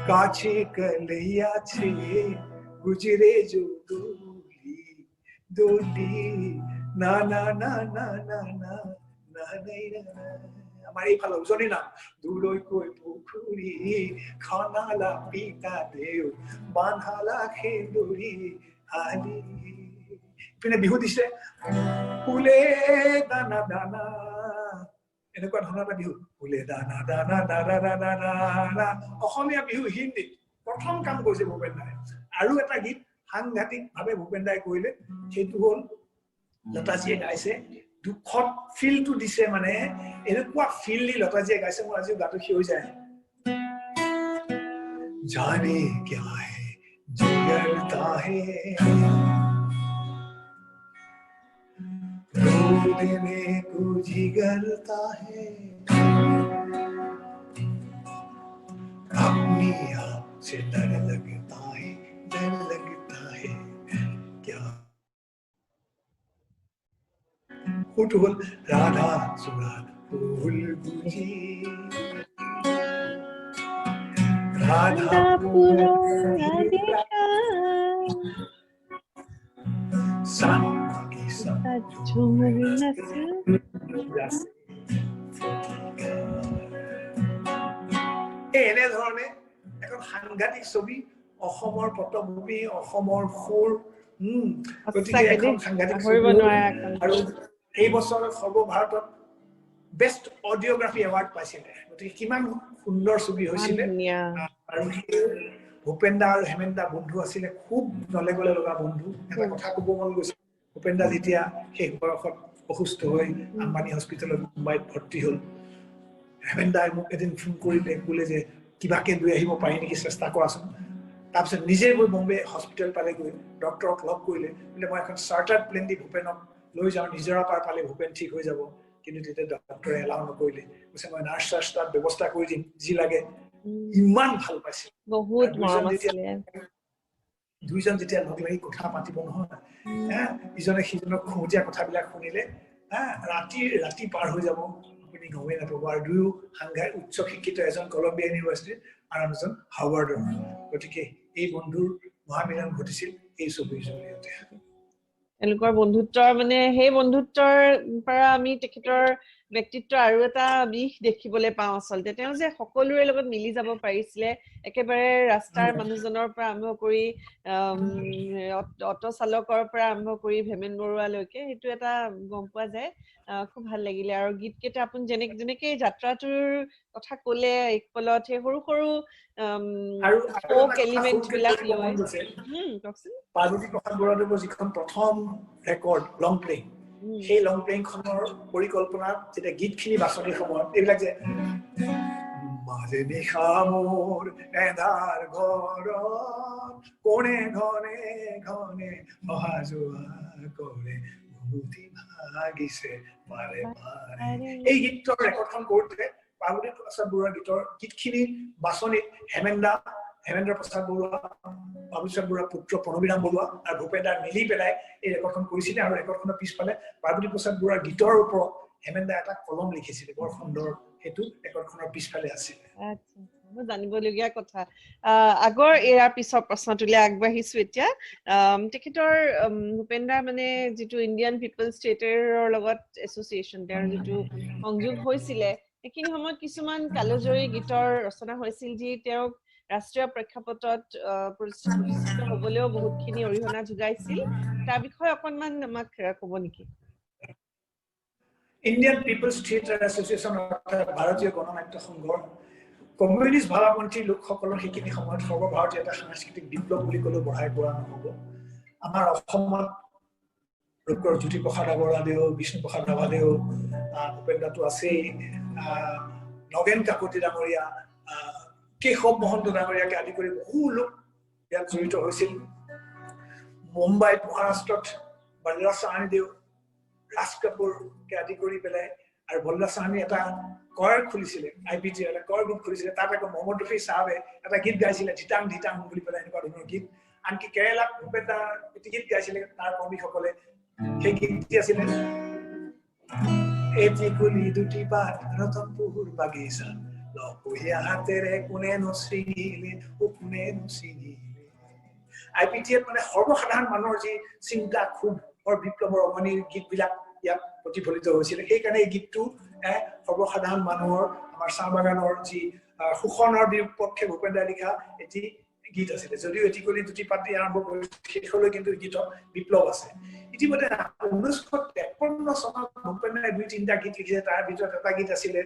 काछे कलैया छे गुजरे जो डोली ना ना ना ना ना ना ना ना আমাৰ এইফালে উজনি নাম দূৰৈকৈ পুখুৰী খনালা পিতা দেউ বান্ধালা খেলুৰী হালি পিনে বিহু দিছে ফুলে দানা দানা এনেকুৱা ধৰণৰ এটা বিহু ফুলে দানা দানা দানা দানা দানা অসমীয়া বিহু হিন্দীত প্ৰথম কাম কৰিছে ভূপেন্দ্ৰাই আৰু এটা গীত সাংঘাতিকভাৱে ভূপেন্দ্ৰাই কৰিলে সেইটো হ'ল লতাজীয়ে গাইছে দুখত ফিলটো দিছে মানে এনেকুৱা ফিল দি লতাজীয়ে গাইছে মোৰ আজিও গাটো শিয়ৰি যায় জানে क्या है जिगरता है देने को जिगरता है अपनी आप से डर लगता है क्या फुट होल राधा सुराग फूल गुजी राधा फूल এনেধৰণে এখন সাংঘাতিক ছবি অসমৰ পটভূমি অসমৰ সুৰ গতিকে এখন সাংঘাতিক ছবি আৰু এই বছৰ সৰ্বভাৰতত বেষ্ট অডিঅ'গ্ৰাফি এৱাৰ্ড পাইছিলে গতিকে কিমান সুন্দৰ ছবি হৈছিলে আৰু ভূপেন্দ্ৰ আৰু হেমেন্দ্ৰ বন্ধু আছিলে খুব নলে গলে লগা বন্ধু এটা কথা ক'ব মন গৈছে ভূপেন্দ্ৰ যেতিয়া শেষ বয়সত অসুস্থ হৈ আম্বানী হস্পিটেলত মুম্বাইত ভৰ্তি হ'ল হেমেন্দ্ৰাই মোক এদিন ফোন কৰিলে ক'লে যে কিবাকে লৈ আহিব পাৰি নেকি চেষ্টা কৰাচোন তাৰপিছত নিজে গৈ বম্বে হস্পিটেল পালে গৈ ডক্টৰক লগ কৰিলে বোলে মই এখন চাৰ্টাৰ্ড প্লেন দি ভূপেনক লৈ যাওঁ নিজৰা পাৰ পালে ভূপেন ঠিক হৈ যাব কিন্তু তেতিয়া ডক্টৰে এলাউ নকৰিলে কৈছে মই নাৰ্ছ তাত ব্যৱস্থা কৰি দিম যি লাগে ইমান ভাল পাইছে বহুত মৰম আছিলে দুইজন যেতিয়া লগ লাগি কথা পাতিব নহয় ইজনে সিজনক খুঁজীয়া কথাবিলাক শুনিলে ৰাতি পাৰ হৈ যাব আপুনি গমেই নাপাব আৰু দুয়ো সাংঘাতিক উচ্চ শিক্ষিত এজন কলম্বিয়া ইউনিভাৰ্চিটিৰ আৰু আনজন হাৰ্ভাৰ্ডৰ গতিকে এই বন্ধুৰ মহামিলন ঘটিছিল এই ছবিৰ জৰিয়তে এলোকৰ বন্ধুত্বৰ মানে সেই বন্ধুত্বৰ পৰা আমি তেখেতৰ ব্যক্তিত্বৰ আৰু এটা দিশ দেখিবলৈ পাওঁ আচলতে তেওঁ যে সকলোৰে লগত মিলি যাব পাৰিছিলে একেবাৰে ৰাস্তাৰ মানুহজনৰ পৰা আৰম্ভ কৰি অটো চালকৰ পৰা আৰম্ভ কৰি ভেমেন বৰুৱালৈকে সেইটো এটা গম পোৱা যায় খুব ভাল লাগিলে আৰু গীতকেইটা আপুনি যেনেকে যাত্ৰাটোৰ কথা ক'লে ইকবলত সেই সৰু সৰু আৰু ফোক এটা কথা এলিমেন্ট বিলাক সৰুকে লৈ মন গৈছে কওকচোন পাৰ্বতী প্ৰসাদ বৰুৱাদেৱৰ যিখন প্ৰথম ৰেকৰ্ড লং প্লে সেই লং প্লেখনৰ পৰিকল্পনাত যেতিয়া গীতখিনি বাছনিৰ সময়ত এইবিলাক যে মাজে নিশা মোৰ এধাৰ ঘৰত কোণে ঘনে ঘনে অহা যোৱা কৰে ভূতি ভাগিছে পাৰে পাৰে এই গীতৰ ৰেকৰ্ডখন কৰোঁতে পাৰ্বতী প্ৰসাদ বৰুৱাৰ গীতখিনি বাছনিত হেমেন্দ্ৰ প্ৰসাদ বৰুৱা পাৰ্বতী প্ৰসাদ বৰুৱাৰ পুত্ৰ প্ৰণৱীৰাম বৰুৱা আৰু ভূপেন দাৰ মিলি পেলাই এই ৰেকৰ্ডখন কৰিছিলে আৰু ৰেকৰ্ডখনৰ পিছফালে পাৰ্বতী প্ৰসাদ বৰুৱাৰ গীতৰ ওপৰত হেমেন দাই এটা কলম লিখিছিলে বৰ সুন্দৰ সেইটো ৰেকৰ্ডখনৰ পিছফালে আছিলে আচ্ছা জানিবলগীয়া কথা আগৰ ইয়াৰ পিছৰ প্ৰশ্নটোলৈ আগবাঢ়িছো এতিয়া তেখেতৰ ভূপেন দাৰ মানে যিটো ইণ্ডিয়ান পিপলছ থিয়েটাৰৰ লগত এছ'চিয়েশ্যন তেওঁৰ যিটো সংযোগ হৈছিলে সেইখিনি সময়ত কিছুমান কালজয়ী গীতৰ ৰচনা হৈছিল যি তেওঁক ৰাষ্ট্ৰীয় প্ৰেক্ষাপটত প্ৰতিষ্ঠিত হ'বলৈও বহুতখিনি অৰিহণা যোগাইছিল তাৰ বিষয়ে অকণমান আমাক ক'ব নেকি ইণ্ডিয়ান পিপলছ থিয়েটাৰ এছ'চিয়েশ্যন অৰ্থাৎ ভাৰতীয় গণনাট্য সংঘৰ কমিউনিষ্ট ভাৱপন্থী লোকসকলৰ সেইখিনি সময়ত সৰ্বভাৰতীয় এটা সাংস্কৃতিক বিপ্লৱ বুলি ক'লেও বঢ়াই কোৱা নহ'ব আমাৰ অসমত ডক্টৰ জ্যোতিপ্ৰসাদ আগৰৱালাদেউ বিষ্ণুপ্ৰসাদ ৰাভাদেউ ভূপেন দাটো আছেই নগেন কাকতি ডাঙৰীয়া কেশৱ মহন্ত ডাঙৰীয়াকে আদি কৰি বহু লোক ইয়াত জড়িত হৈছিল মুম্বাইত মহাৰাষ্ট্ৰত বলৰাজ চাহানীদেউ ৰাজ কাপুৰকে আদি কৰি পেলাই আৰু বলৰাজ চাহানী এটা কৰ খুলিছিলে IPG এটা কৰ গ্ৰুপ খুলিছিলে তাত আকৌ মহম্মদ ৰফি চাহাবে এটা গীত গাইছিলে ধিতাং ধিতাং বুলি পেলাই এনেকুৱা ধৰণৰ গীত আনকি কেৰেলাত ভূপেন দাৰ এটি গীত গাইছিলে তাৰ কৰ্মীসকলে সেই গীতটি আছিলে এটি কুলি দুটি পাত ৰতনপুৰ বাগিচা লপহিয়া হাতেৰে কোনে নচিঙিলে কোনে নচিঙিলে IPTত মানে সৰ্বসাধাৰণ মানুহৰ যি চিন্তা খুব বিপ্লৱৰ অগণিৰ গীতবিলাক ইয়াত প্ৰতিফলিত হৈছিলে সেইকাৰণে এই গীতটো সৰ্বসাধাৰণ মানুহৰ আমাৰ চাহ বাগানৰ যি শোষণৰ বিপক্ষে ভূপেন দাই লিখা এটি গীত আছিলে যদিও এটি কলি দুটি পাতি আৰম্ভ কৰি শেষলৈ কিন্তু গীতত বিপ্লৱ আছে ইতিমধ্যে 1953 চনত ভূপেন দাই 2-3টা গীত লিখিছে তাৰ ভিতৰত এটা গীত আছিলে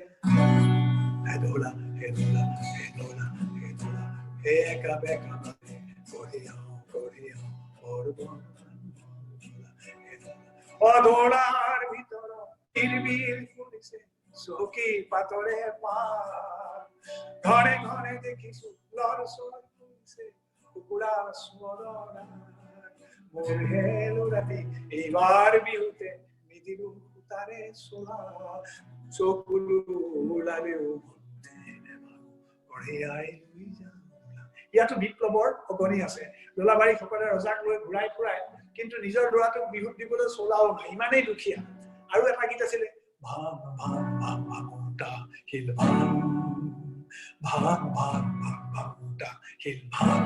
হে দোলা হে দোলা হে দোলা হে দোলা হে একা বেকা কৰিয়া অদোলাৰ ভিতৰত বিৰবিৰ ফুলিছে চকী পাতৰে পাৰ ঘৰে ঘৰে দেখিছো ল'ৰ ছোৱালী ফুলিছে কুকুৰাৰ স্মৰণা মোৰ হেলো ৰাতি এইবাৰ বিহুতে নিদিলো তাৰে চোলা চকুলো ওলালেও কঢ়িয়াই লৈ যাম ইয়াতো বিপ্লৱৰ অগণি আছে দোলাবাৰী সকলে ৰজাক লৈ ঘূৰাই ফুৰাই কিন্তু নিজৰ ল'ৰাটোক বিহুত দিবলৈ চলাও নাই ইমানেই দুখীয়া আৰু এটা গীত আছিলে ভাং ভাং ভাং ভাংটা হিল ভাং ভাং ভাং ভাং ভাংটা হিল ভাং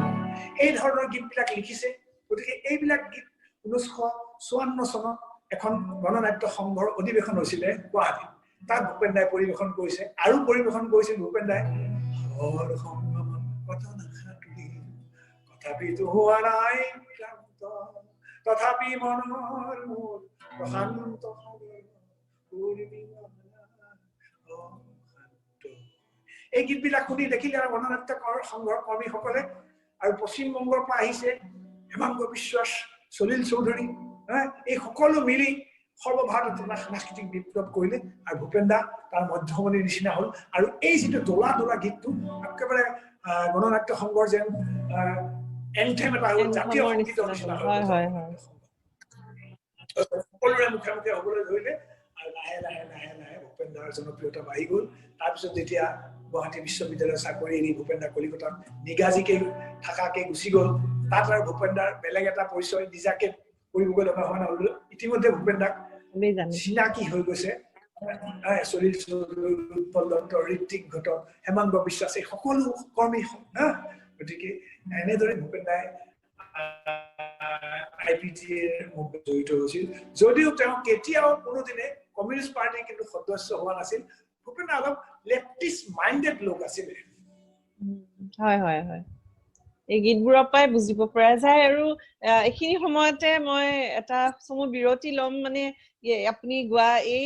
এই ধৰণৰ গীতবিলাক লিখিছে গতিকে এইবিলাক গীত 1954 চনত এখন গণনাট্য সংঘৰ অধিৱেশন হৈছিলে গুৱাহাটীত তাত ভূপেন দাই পৰিৱেশন কৰিছে আৰু পৰিৱেশন কৰিছিল ভূপেন দাই হৰ সংগমন কথা নাখাতুলি তথাপিতো হোৱা নাই ক্লান্ত তথাপি মনৰ মোৰ প্ৰশান্ত এই গীতবিলাক শুনি দেখিলে আৰু গণনাট্য সংঘৰ কৰ্মীসকলে আৰু পশ্চিমবংগৰ পৰা আহিছে হেমাংগ বিশ্বাস সলিল চৌধুৰী এই সকলো মিলি সৰ্বভাৰতত এটা সাংস্কৃতিক বিপ্লৱ কৰিলে আৰু ভূপেন দা তাৰ মধ্যমণিৰ নিচিনা হ'ল আৰু এই যিটো দোলা দোলা গীতটো একেবাৰে গণনাট্য সংঘৰ যেন এন্থেম এটা হ'ল জাতীয় সংগীতৰ নিচিনা হ'ল সকলোৰে মুখে মুখে হ'বলৈ ধৰিলে আৰু লাহে লাহে লাহে লাহে ভূপেন দাৰ জনপ্ৰিয়তা বাঢ়ি গ'ল তাৰপিছত যেতিয়া গুৱাহাটী বিশ্ববিদ্যালয়ৰ চাকৰি এৰি ভূপেন দা কলিকতাত নিগাজিকে থাকাকে গুচি গ'ল তাত আৰু ভূপেন দাৰ বেলেগ এটা পৰিচয় নিজাকে কৰিবগৈ লগা হোৱা নহ'ল ইতিমধ্যে ভূপেন দাক চিনাকি হৈ গৈছে সলিল চৌধুৰী উৎপল দত্ত ঋত্বিক ঘটক হেমাংগ বিশ্বাস এই সকলো কৰ্মী গতিকে এনেদৰে ভূপেন দাই IPTৰ জড়িত হৈছিল যদিও তেওঁ কেতিয়াও কোনোদিনে কমিউনিষ্ট পাৰ্টিৰ কিন্তু সদস্য হোৱা নাছিল ভূপেন অলপ লেফটিষ্ট মাইণ্ডেড লোক আছিলে হয় হয় হয় এই গীতবোৰৰ পৰাই বুজিব পৰা যায় আৰু এইখিনি সময়তে মই এটা চমু বিৰতি ল'ম মানে আপুনি গোৱা এই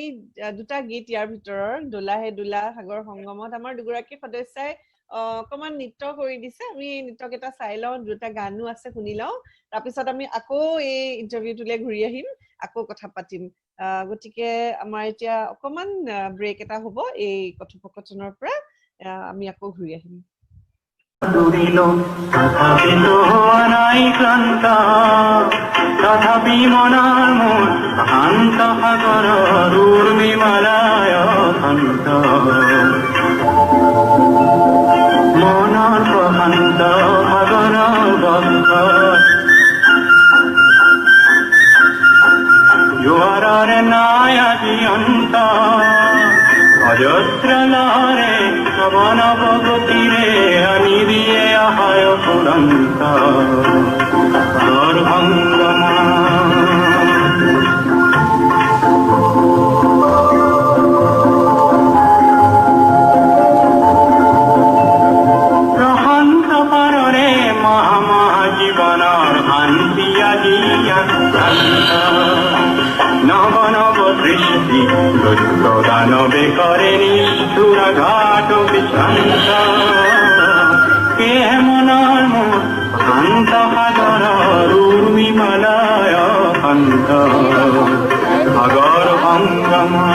দুটা গীত ইয়াৰ ভিতৰৰ দোলা হে দোলা সাগৰ সংগমত আমাৰ দুগৰাকী সদস্যাই অকমান নৃত্য কৰি দিছে আমি নৃত্যকেইটা চাই লওঁ দুটা গানো আছে শুনি লওঁ তাৰপিছত আমি আকৌ এই ইণ্টাৰভিউটোলৈ ঘূৰি আহিম আকৌ কথা পাতিম গতিকে আমাৰ এতিয়া অকমান ব্ৰেক এটা হ'ব এই কথোপকথনৰ পৰা আমি আকৌ ঘূৰি আহিম তথাপি মনৰ মোৰ শান্ত সাগৰৰ উৰ্মিমালায় শান্ত মনৰ প্ৰশান্ত সাগৰৰ বন্ধ জোৱাৰৰে নাই আজি অন্ত অজস্ৰ লহৰে নৱনৱগতিৰে আনি দিয়ে আহায় ফুৰন্ত সাগৰ সংগমা প্ৰশান্ত পাৰৰে মহা জীৱনৰ শান্তি আজি নৱ নৱ সৃষ্টি দুষ্ট দানৱে কৰে নিষ্ঠুৰ ঘাট বিশান্ত কেহ মনৰ মোৰ শান্ত সাগৰৰ উৰ্মিমালায় শান্ত সাগৰ সংগমা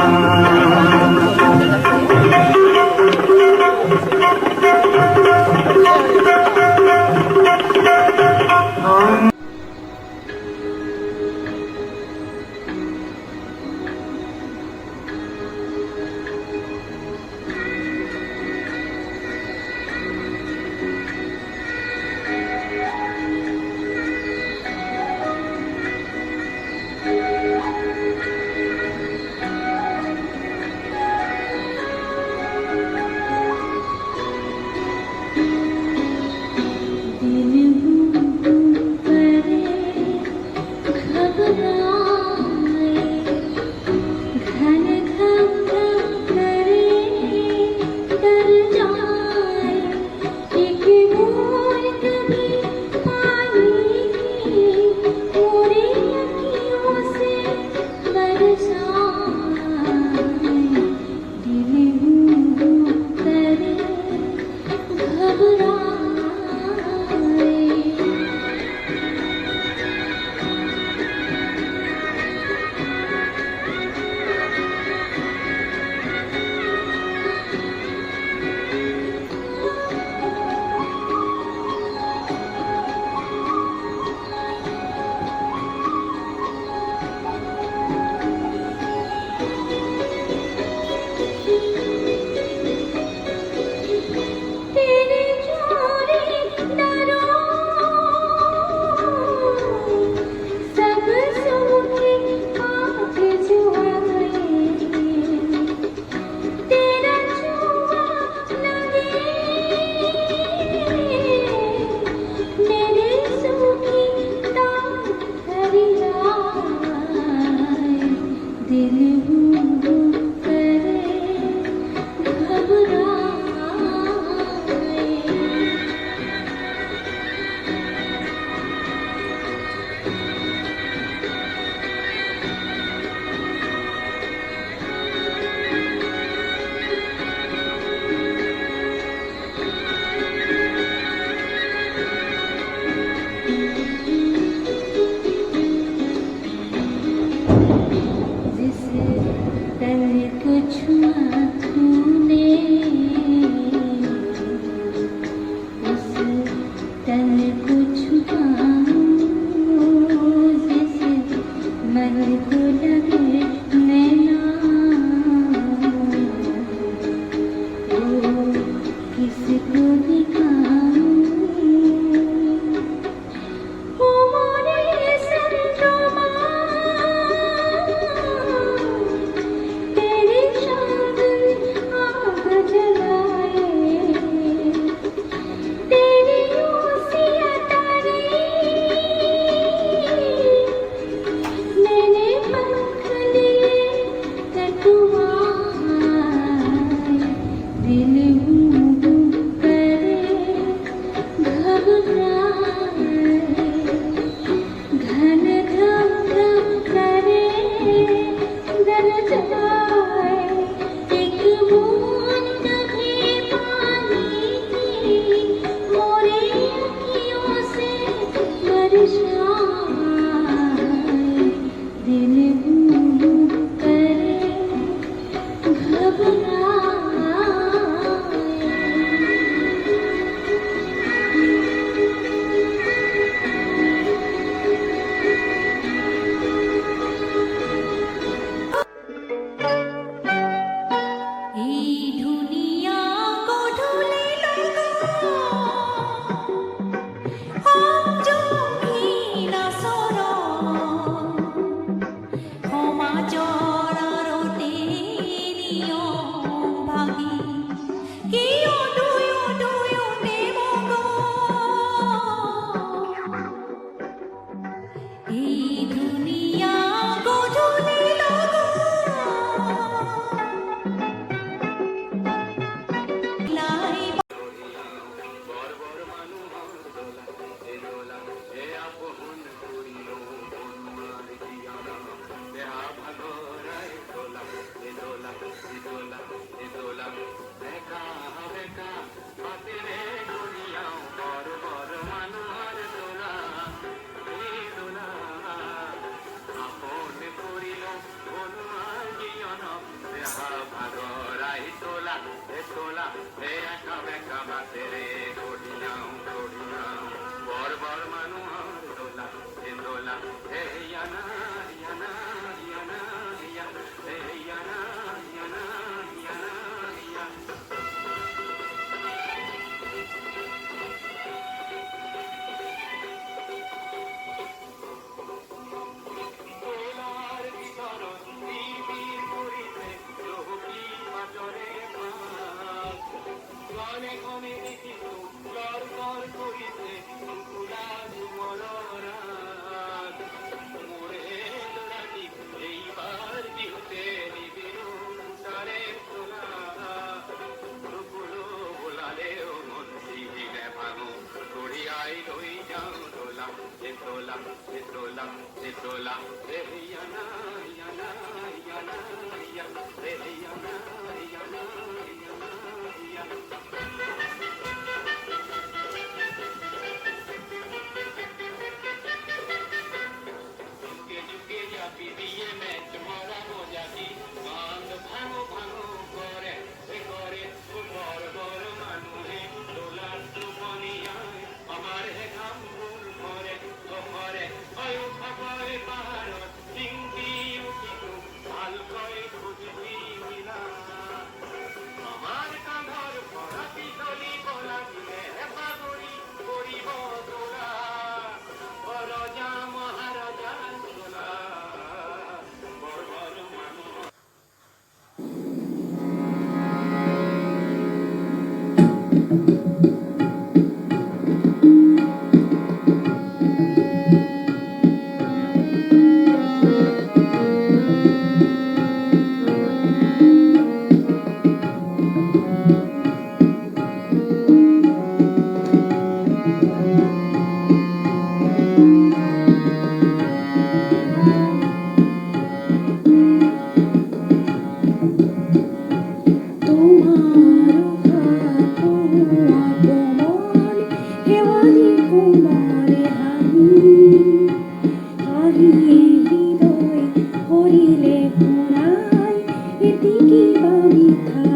হৰিলে ঘোড়ায় এদিকে বা মিথ্যা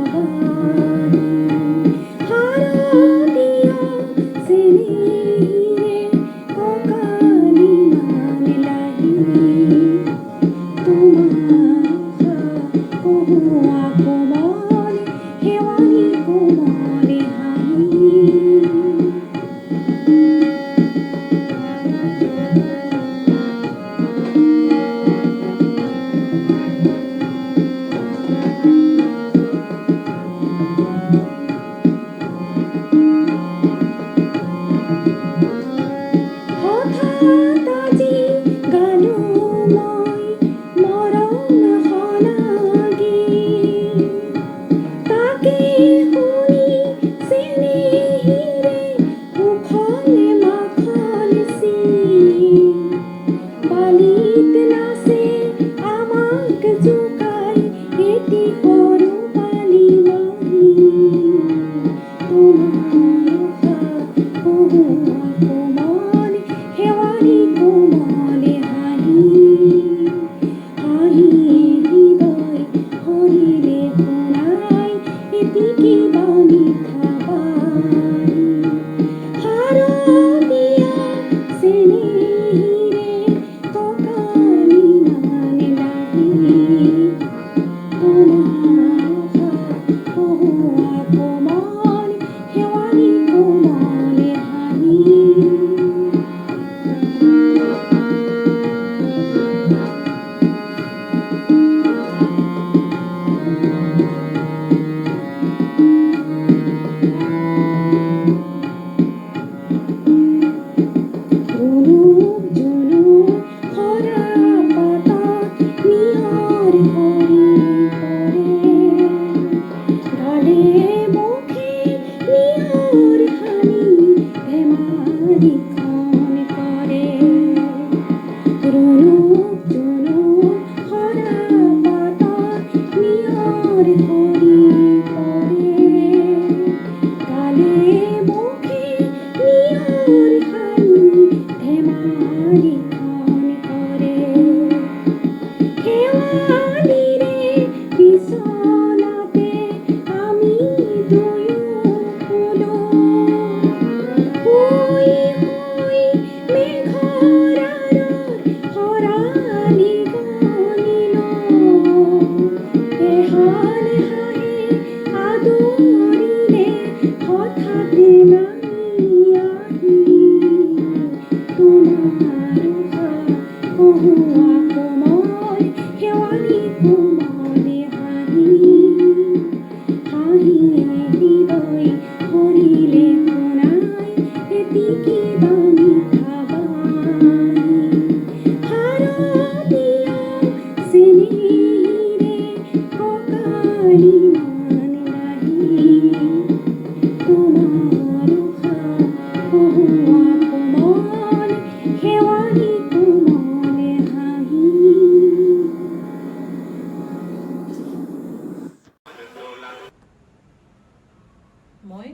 মই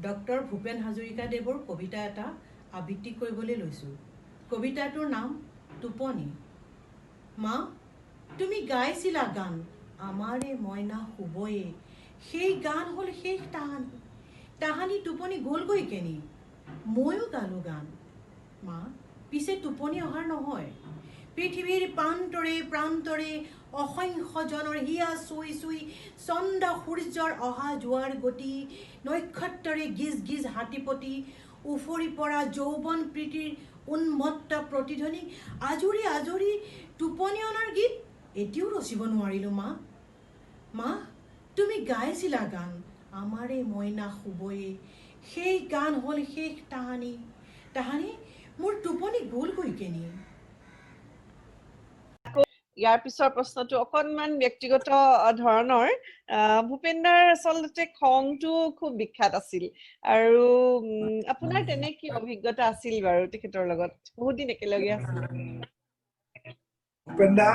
ডক্টৰ ভূপেন হাজৰিকাদেৱৰ কবিতা এটা আবৃত্তি কৰিবলৈ লৈছোঁ। কবিতাটোৰ নাম টোপনি। মা, তুমি গাইছিলা গান, আমাৰে মইনা শুবয়ে, সেই গান হ'ল শেষ তাহানি, তাহানি টোপনি গ'লগৈ কেনি, ময়ো গালোঁ গান। মা, পিছে টোপনি অহাৰ নহয়, পৃথিৱীৰ প্ৰান্তৰে প্ৰান্তৰে অসংখ্যজনৰ হিয়া চুই চুই চন্দ্ৰ সূৰ্যৰ অহা যোৱাৰ গতি, নক্ষত্ৰৰে গিজ গিজ হাতীপতি, উফৰি পৰা যৌৱন প্ৰীতিৰ উন্মত্ত প্ৰতিধ্বনি, আজৰি আজৰি টোপনি অনাৰ গীত এতিয়াও ৰচিব নোৱাৰিলোঁ। মা, মা, তুমি গাইছিলা গান, আমাৰে মইনা শুবয়ে, সেই গান হ'ল শেষ তাহানি, তাহানি মোৰ টোপনি গ'লগৈ কেনি। ইয়াৰ পিছৰ প্ৰশ্নটো অকণমান ব্যক্তিগত ধৰণৰ। ভূপেন দাৰ আচলতে খংটো খুব বিখ্যাত আছিল, আৰু আপোনাৰ তেনে কি অভিজ্ঞতা আছিল বাৰু তেখেতৰ লগত? বহুত দিন একেলগে আছিল। ভূপেন দা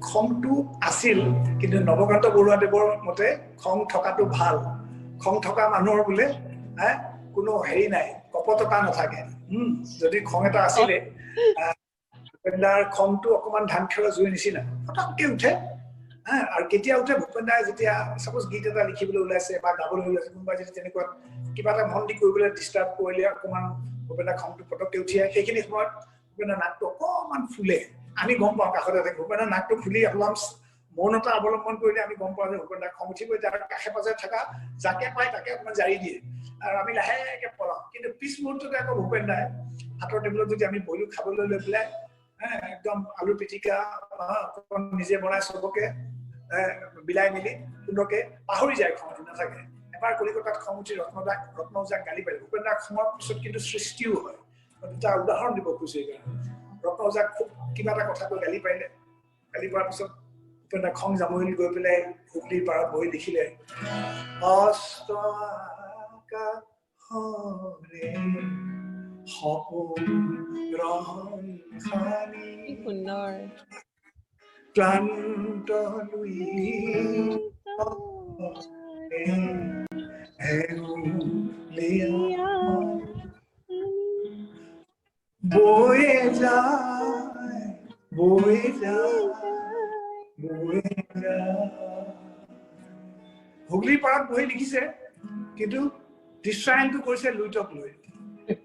খংটো আছিল, কিন্তু নৱকান্ত বৰুৱাদেৱৰ মতে খং থকাটো ভাল। খং থকা মানুহৰ বোলে কোনো হেৰি নাই, কপটতা নাথাকে। যদি খং এটা আছিলে, ভূপেন দাৰ খংটো অকণমান ধান খেৰৰ জুইৰ নিচিনা, পটককে উঠে। আৰু কেতিয়া উঠে, ভূপেন দাই যেতিয়া চাপ'জ গীত এটা লিখিবলৈ ওলাইছে বা গাবলৈ ওলাইছে, কোনোবাই যদি তেনেকুৱা কিবা এটা মন দি কৰিবলৈ ডিষ্টাৰ্ব কৰিলে অকণমান ভূপেন দাৰ খংটো পটককে উঠি আহে। সেইখিনি সময়ত ভূপেন দাৰ নাকটো অকণমান ফুলে, আমি গম পাওঁ কাষতে থাকে। ভূপেন দাৰ নাকটো ফুলি অলপ মৌনতা অৱলম্বন কৰিলে আমি গম পাওঁ যে ভূপেন দাৰ খং উঠিবই। তাৰ কাষে পাশে থকা যাকে পায় তাকে অকণমান জাৰি দিয়ে, আৰু আমি লাহেকে পলাওঁ। কিন্তু পিছ মুহূৰ্ততে আকৌ ভূপেন দাই হাতৰ টেবুলত যদি আমি বহিলো খাবলৈ লৈ পেলাই, একদম আলু পিটিকা নিজে বনাই চবকে বিলাই মেলি সুন্দৰকে পাহৰি যায়, খং নাথাকে। এবাৰ কলিকতাত খং উঠি ৰত্ন ওজাক গালি পাৰিলে। ভূপেন দাৰ খঙৰ পিছত কিন্তু সৃষ্টিও হয়। দুটা উদাহৰণ দিব খুজিছে। ৰত্ন ওজাক খুব কিবা এটা কথা কৈ গালি পাৰিলে, গালি পৰাৰ পিছত ভূপেন দাৰ খং জামুৰিল, গৈ পেলাই হুগলীৰ পাৰত বহি লিখিলে, অস্ত আকাশৰে সপোন গ্ৰহণ খানি, সুন্দৰ। ক্লান্ত বয়ে যায়, বয়ে যায়, বয়ে যায়, হুগলীৰ পাৰত বহি লিখিছে কিন্তু দৃশ্যায়নটো কৰিছে লুইটক লৈ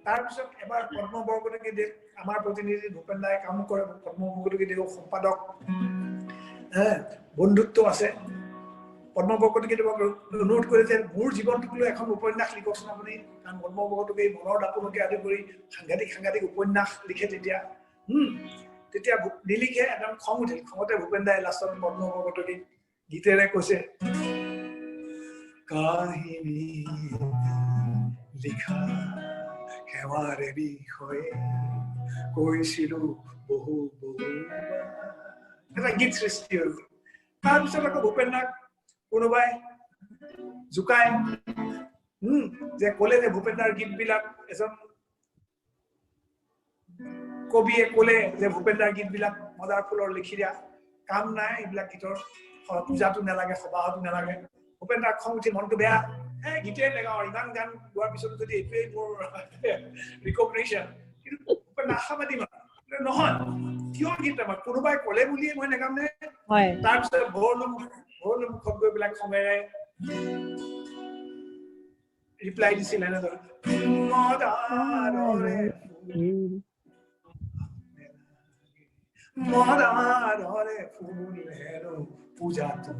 তাৰপিছত এবাৰ পদ্ম বৰকটকী দেৱ আমাৰ প্ৰতিনিধি ভূপেন দাই কাম কৰে পদ্ম বৰকটকী দেৱ সম্পাদক বন্ধুত্ব আছে পদ্ম বৰকটকী দেৱক অনুৰোধ কৰিছে মোৰ জীৱনটোক লৈ এখন উপন্যাস লিখকচোন আপুনি কাৰণ পদ্ম বৰকটকী মনৰ দাপোনকে আদি কৰি সাংঘাতিক উপন্যাস লিখে তেতিয়া নিলিখে একদম খং উঠিল খঙতে ভূপেন দাই লাষ্টত পদ্ম বৰকটকী গীতেৰে কৈছে কাহিনী লিখা সেৱাৰে বিষয়ে কৈছিলো বহু এটা গীত সৃষ্টি হৈ গ'ল তাৰপিছত আকৌ ভূপেন দাক কোনোবাই জোকাই যে ক'লে যে ভূপেন দাৰ গীতবিলাক এজন কবিয়ে ক'লে যে ভূপেন দাৰ গীতবিলাক মদাৰ ফুলৰ লিখি দিয়া কাম নাই এইবিলাক গীতৰ পূজাটো নালাগে সবাহতো নালাগে ভূপেন দাৰ খং উঠি মনটো বেয়া গীতে নেগাওঁ ইমান গান গোৱাৰ পিছতো যদি এইটোৱেই মোৰ ৰিকগনিশ্যন কিন্তু ভূপেন দা আশাবাদী নহয় কিয় গীত আমাৰ কোনোবাই ক'লে বুলিয়ে মই নেগাম নে তাৰপিছত ভৰলো মুখত গৈ পেলাই খঙেৰে ৰিপ্লাই দিছিল এনেদৰে মদাৰে ফুল হেনো পূজাটো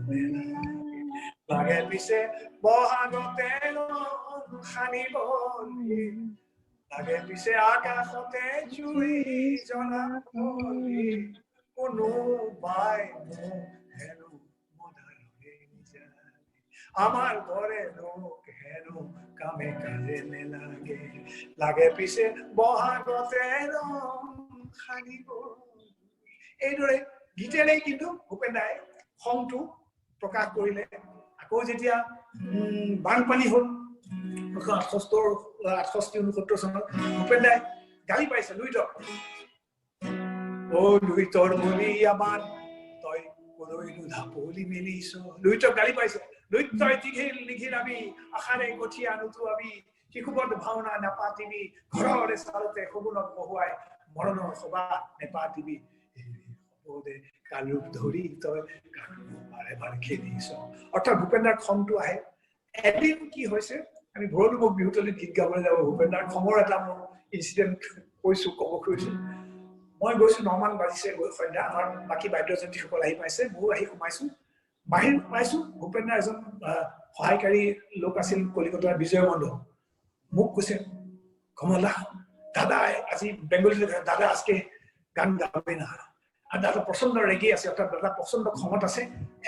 লাগে পিছে বহাগতে সানিব লাগে পিছে আকাশতে জুই জ্বলাবলি কোনোবাই হেনো মদাৰে আমাৰ ঘৰে লোক হেনো কামে কাজে নেলাগে লাগে পিছে বহাগতে সানিব এইদৰে গীতেৰে কিন্তু ভূপেন দাই খংটো প্ৰকাশ কৰিলে আকৌ যেতিয়া বানপানী হ'ল 68-69 চনত ভূপেন দাই গালি পাইছে লুইটক লুইটৰ মলিয়াবান তই কলৈনো ঢাপলি মেলিছ লুইটক গালি পাইছে লুইট তই দীঘিল আমি আশাৰে কঠীয়া নুতুৱাবি শিশুবন্ধ ভাওনা নাপাতিবি ঘৰৰে চালতে সগুণক বহুৱাই মৰণৰ সভা নেপাতিবি কালৰূপ ধৰি তই বাৰে বাৰে খেলিছ অৰ্থাৎ ভূপেন দাৰ খংটো আহে এদিন কি হৈছে আমি ভৰলো মোক বিহুতলীত গীত গাবলৈ যাব ভূপেন দাৰ খঙৰ এটা মোৰ ইনচিডেণ্ট ক'ব খুজিছো মই গৈছো 9 মান বাজিছে সন্ধ্যা আমাৰ বাকী বাদ্যযন্ত্ৰীসকল আহি পাইছে ময়ো আহি সোমাইছো বাহিৰ পাইছো ভূপেন দাৰ এজন সহায়কাৰী লোক আছিল কলিকতাৰ বিজয় মণ্ডল মোক কৈছে কমলা দাদা আজি বেংগলীত দাদা আজকে গান গাবে না আর দাদা প্রচন্ড রেগে আছে অর্থাৎ দাদা প্রচন্ড খঙত আছে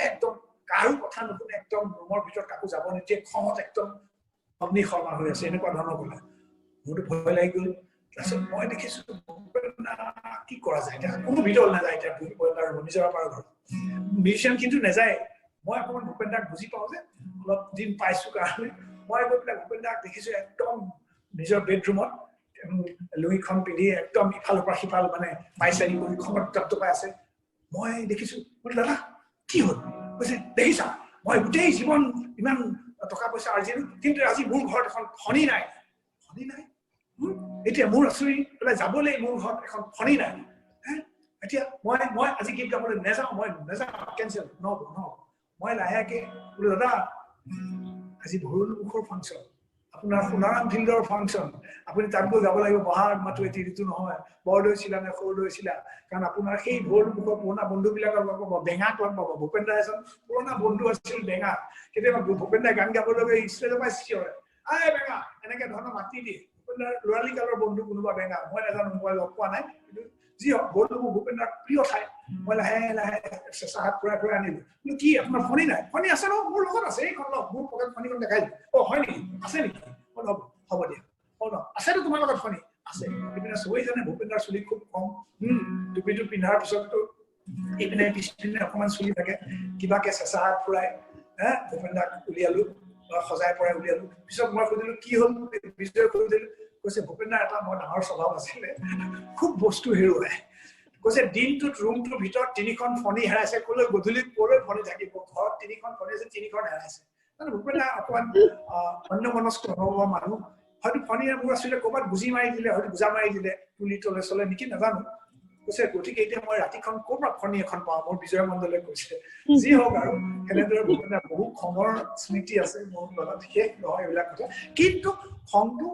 একদম কারো কথা নুশুনে একদম ৰুমৰ ভিতৰত কাকো যাব নিদিয়ে খঙত একদম অগ্নিশৰ্মা হৈ আছে এনেকুৱা ধৰণৰ ক'লে মোৰতো ভয় লাগি গ'ল তাৰপিছত মই দেখিছো কি কৰা যায় এতিয়া কোনো ভিতৰত নাযায় এতিয়া ভূপেন দাৰ নিজৰ পাৰ ঘৰ মিউজিয়াম কিন্তু নাযায় মই অকণমান ভূপেন দাক বুজি পাওঁ যে অলপ দিন পাইছো কাৰণে মই গৈ পেলাই ভূপেন দাক দেখিছো একদম নিজৰ বেডৰুমত লুইখন পিন্ধি একদম ইফালৰ পৰা সিফাল মানে পাইচাৰি কৰি খঙত টপটপাই আছে মই দেখিছো বোলে দাদা কি হ'ল কৈছে দেখিছা মই গোটেই জীৱন ইমান টকা পইচা আৰ্জিলো কিন্তু আজি মোৰ ঘৰত এখন খনি নাই এতিয়া মোৰ আচৰি পেলাই যাবলৈ মোৰ ঘৰত এখন খনি নাই এতিয়া মই আজি গীত গাবলৈ নেযাওঁ কেঞ্চেল মই লাহেকে বোলো দাদা আজি ভৰলো মুখৰ ফাংচন আপোনাৰ সোণাৰাম ফিল্ডৰ ফাংচন আপুনি তাত গৈ যাব লাগিব বহাগ মাতো এটি ঋতু নহয় বৰদৈ চিলা নে সৰুদৈ চিলা কাৰণ আপোনাৰ সেই ভৰলো মুখৰ পুৰণা বন্ধুবিলাকৰ লগ পাব বেঙাক লগ পাব ভূপেন দাই এজন পুৰণা বন্ধু আছিল বেঙা কেতিয়াবা ভূপেন দাই গান গাবলৈ ষ্টেজৰ পৰা চিঞৰে আই বেঙা এনেকে ধৰণৰ মাতি দিয়ে ভূপেন দাৰ ল'ৰালি কালৰ বন্ধু কোনোবা বেঙা মই নাজানো মই লগ পোৱা নাই কিন্তু যি হওক ভৰলো ভূপেন দাৰ প্ৰিয় ঠাই মই লাহে লাহে চাহাত ফুৰাই আনিলো কিন্তু কি আপোনাৰ ফণি নাই ফণি আছে ন মোৰ লগত আছে এইখন লগ মোৰ পকেট ফণিখন দেখাই হয় নেকি আছে নেকি হ'ব দিয়া আছেতো তোমাৰ লগত ফণি আছে এইপিনে চবেই জানে ভূপেন দাৰ চুলি খুব কম টুপিটো পিন্ধাৰ পিছততো এইপিনে পিছপিনে অকণমান চুলি থাকে কিবাকে চেঁচাত ফুৰাই ভূপেন দাক উলিয়ালো সজাই পৰাই উলিয়ালো পিছত মই সুধিলো কি হ'ল বিজয় সুধিলো কৈছে ভূপেন দাৰ এটা বৰ ডাঙৰ স্বভাৱ আছিলে খুব বস্তু হেৰুৱাই কৈছে দিনটোত ৰুমটোৰ ভিতৰত 3খন ফণি হেৰাইছে ক'লৈ গধূলি ক'লৈ ফণি থাকিব ঘৰত 3খন ফণি আছে 3খন হেৰাইছে মানে ভূপেন দা অকণমান অন্যমনস্ক অনুভৱৰ মানুহ হয়তো ফণি মোৰ আছিলে ক'ৰবাত বুজি মাৰি দিলে হয়তো বুজা মাৰি দিলে তুলি তলে চলে নেকি নাজানো কৈছে গতিকে এতিয়া মই ৰাতিখন ক'ৰ পৰা খনি এখন পাওঁ মোৰ বিজয় মণ্ডলে কৈছে যি হওক আৰু সেনেদৰে ভূপেন্দ্ৰৰ বহু খঙৰ স্মৃতি আছে মোৰ লগত শেষ নহয় এইবিলাক কথা কিন্তু খংটো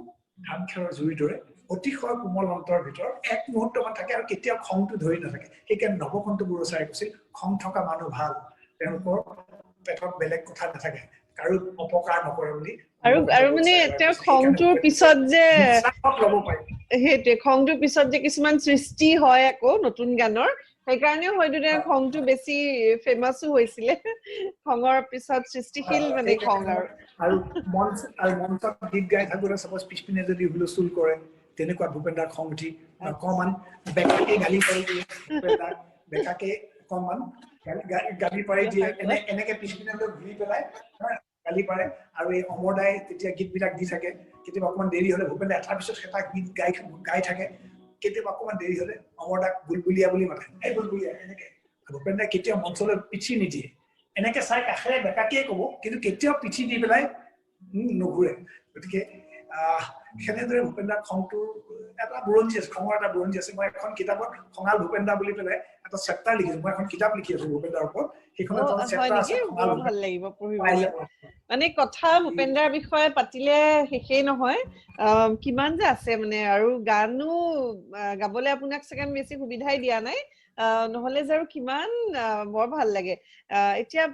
ধান খেৰৰ জুইৰ দৰে অতিশয় কোমল অন্তৰৰ ভিতৰত এক মুহূৰ্তমান থাকে আৰু কেতিয়াও খংটো ধৰি নাথাকে সেইকাৰণে নৱকণ্ঠ বৰুৱাচাৰে কৈছিল খং থকা মানুহ ভাল তেওঁলোকৰ পেটত বেলেগ কথা নাথাকে কাৰো অপকাৰ নকৰে বুলি আৰু মানে তেওঁ খংটোৰ পিছত যে ল'ব পাৰি সেইটোৱে খংটোৰ পিছত যে কিছুমান সৃষ্টি হয় আকৌ নতুন গানৰ সেইকাৰণেও হয়তো তেওঁৰ খংটো বেছি ফেমাছো হৈছিলে খঙৰ পিছত সৃষ্টিশীল মানে খং আৰু মঞ্চত গীত গাই থাকোঁতে চাপ'জ পিছপিনে যদি হুলস্থুল কৰে তেনেকুৱা ভূপেন্দ্ৰাৰ খং উঠি অকণমান বেকাকে গালি পাৰি দিয়ে ভূপেন্দ্ৰাক বেকাকে অকণমান গালি পাৰি দিয়ে এনেকে পিছপিনে ঘূৰি পেলাই গালি পাৰে আৰু এই অমৰদাই তেতিয়া গীতবিলাক দি থাকে কেতিয়াবা অকণমান দেৰি হ'লে ভূপেন্দ্ৰাই এটাৰ পিছত এটা গীত গাই থাকে কেতিয়াবা অকণমান দেৰি হ'লে অমৰদাক বুলবুলীয়া বুলি মাতে এই বুলবুলীয়া এনেকে ভূপেন্দ্ৰাই কেতিয়াও মঞ্চলৈ পিছি নিদিয়ে এনেকে চাই কাষেৰে বেকাকেই ক'ব কিন্তু কেতিয়াও পিঠি দি পেলাই নুঘূৰে গতিকে সেনেদৰে ভূপেন্দ্ৰাৰ খংটোৰ এটা বুৰঞ্জী আছে খঙৰ এটা বুৰঞ্জী আছে মই এখন কিতাপত খঙাল ভূপেন্দ্ৰা বুলি পেলাই এটা চেপ্টাৰ লিখিছো মই এখন কিতাপ লিখি আছো ভূপেন্দ্ৰাৰ ওপৰত সেইখনত চেপ্টাৰ আছে খঙাল ভাল লাগিব পঢ়িবলৈ মানে কথা ভূপেন্দ্ৰাৰ বিষয়ে পাতিলে শেষেই নহয় কিমান যে আছে মানে আৰু গানো গাবলৈ আপোনাক চাগে বেছি সুবিধাই দিয়া নাই নহলে যে আৰু কিমান বৰ ভাল লাগে এতিয়া